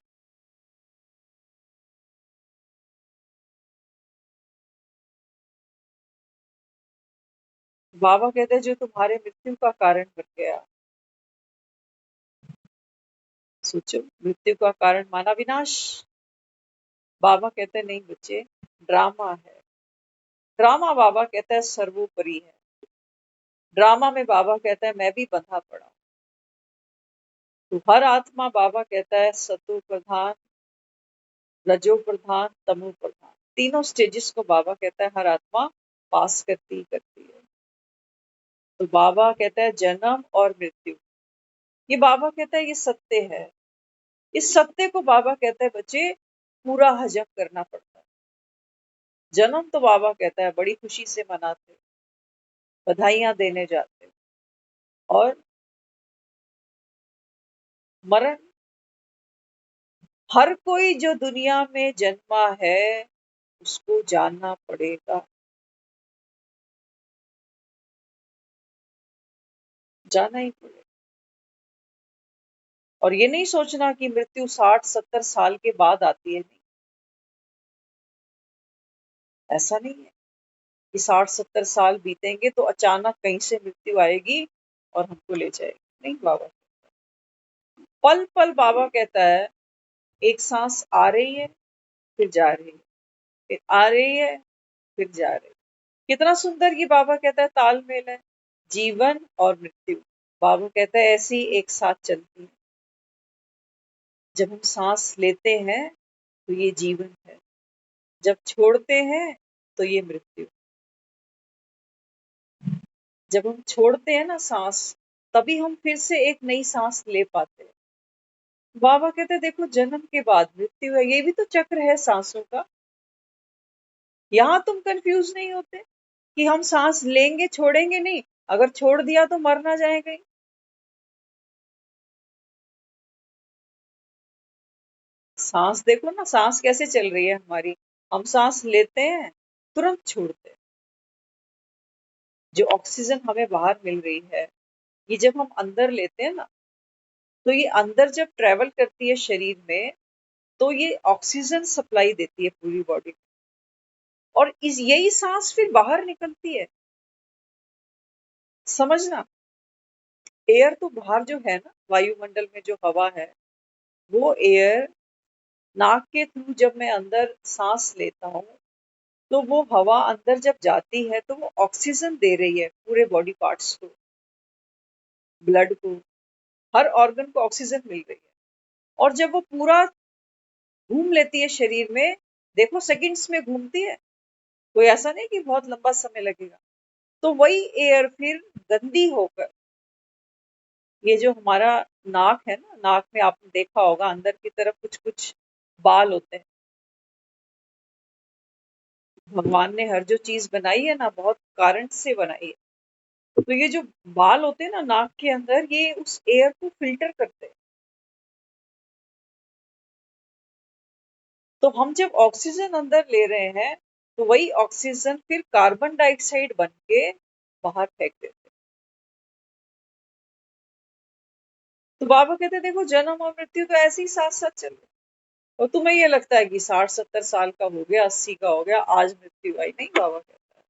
बाबा कहते हैं जो तुम्हारे मृत्यु का कारण बन गया। सोचो मृत्यु का कारण माना विनाश। बाबा कहते हैं नहीं बच्चे, ड्रामा है। ड्रामा बाबा कहता है सर्वोपरि है। ड्रामा में बाबा कहता है मैं भी बंधा पड़ा। तो हर आत्मा बाबा कहता है सतो प्रधान, रजो प्रधान, तमो प्रधान, तीनों स्टेजेस को बाबा कहता है हर आत्मा पास करती ही करती है। तो बाबा कहता है जन्म और मृत्यु, ये बाबा कहता है ये सत्य है। इस सत्य को बाबा कहता है बच्चे पूरा हजम करना पड़ता है। जन्म तो बाबा कहता है बड़ी खुशी से मनाते, बधाइयां देने जाते, और मरण, हर कोई जो दुनिया में जन्मा है उसको जानना पड़ेगा, जाना ही पड़ेगा। और ये नहीं सोचना कि मृत्यु 60-70 साल के बाद आती है, नहीं, ऐसा नहीं है कि 60-70 साल बीतेंगे तो अचानक कहीं से मृत्यु आएगी और हमको ले जाएगी। नहीं बाबा, पल पल बाबा कहता है एक सांस आ रही है फिर जा रही है, फिर आ रही है फिर जा रही है। कितना सुंदर ये बाबा कहता है तालमेल है, जीवन और मृत्यु। बाबा कहता है ऐसी एक साथ चलती है। जब हम सांस लेते हैं तो ये जीवन है, जब छोड़ते हैं तो ये मृत्यु। जब हम छोड़ते हैं ना सांस, तभी हम फिर से एक नई सांस ले पाते हैं। बाबा कहते हैं देखो जन्म के बाद मृत्यु है, ये भी तो चक्र है सांसों का। यहाँ तुम कंफ्यूज नहीं होते कि हम सांस लेंगे छोड़ेंगे नहीं, अगर छोड़ दिया तो मर ना जाएगा ही। सांस देखो ना, सांस कैसे चल रही है हमारी। हम सांस लेते हैं तुरंत छोड़ते हैं। जो ऑक्सीजन हमें बाहर मिल रही है, ये जब हम अंदर लेते हैं ना, तो ये अंदर जब ट्रेवल करती है शरीर में, तो ये ऑक्सीजन सप्लाई देती है पूरी बॉडी में, और इस यही सांस फिर बाहर निकलती है। समझना, एयर तो बाहर जो है ना, वायुमंडल में जो हवा है, वो एयर नाक के थ्रू जब मैं अंदर सांस लेता हूँ, तो वो हवा अंदर जब जाती है तो वो ऑक्सीजन दे रही है पूरे बॉडी पार्ट्स को, ब्लड को, हर ऑर्गन को ऑक्सीजन मिल रही है। और जब वो पूरा घूम लेती है शरीर में, देखो सेकंड्स में घूमती है, कोई ऐसा नहीं कि बहुत लंबा समय लगेगा। तो वही एयर फिर गंदी होकर, ये जो हमारा नाक है ना, नाक में आपने देखा होगा अंदर की तरफ कुछ कुछ बाल होते हैं। भगवान ने हर जो चीज बनाई है ना, बहुत कारण से बनाई है। तो ये जो बाल होते हैं ना नाक के अंदर, ये उस एयर को फिल्टर करते हैं। तो हम जब ऑक्सीजन अंदर ले रहे हैं, तो वही ऑक्सीजन फिर कार्बन डाइऑक्साइड बन के बाहर फेंक देते हैं। तो बाबा कहते हैं देखो, जन्म और मृत्यु तो ऐसे ही साथ साथ चल रहे हैं। और तुम्हें ये लगता है कि 60-70 साल का हो गया, 80 का हो गया, आज मृत्यु आई। नहीं, बाबा कहता है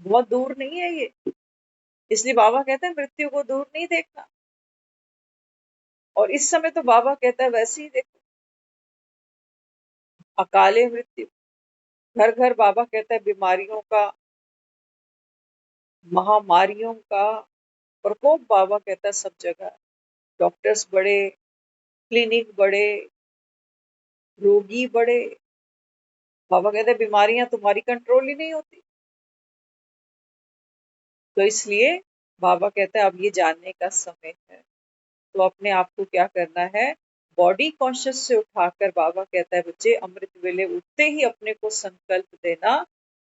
बहुत दूर नहीं है ये। इसलिए बाबा कहते हैं मृत्यु को दूर नहीं देखना। और इस समय तो बाबा कहता है वैसे ही देखो, अकाले मृत्यु, घर घर बाबा कहता है बीमारियों का, महामारियों का प्रकोप बाबा कहता है सब जगह है। डॉक्टर्स बड़े, क्लिनिक बड़े, रोगी बड़े। बाबा कहते हैं बीमारियां तुम्हारी कंट्रोल ही नहीं होती। तो इसलिए बाबा कहता है अब ये जानने का समय है। तो अपने आप को क्या करना है, बॉडी कॉन्शियस से उठाकर, बाबा कहता है बच्चे अमृत वेले उठते ही अपने को संकल्प देना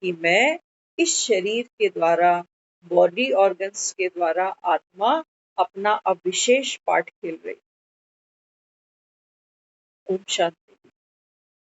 कि मैं इस शरीर के द्वारा, बॉडी ऑर्गन्स के द्वारा आत्मा अपना अब विशेष पाठ खेल रही। ओम शांति।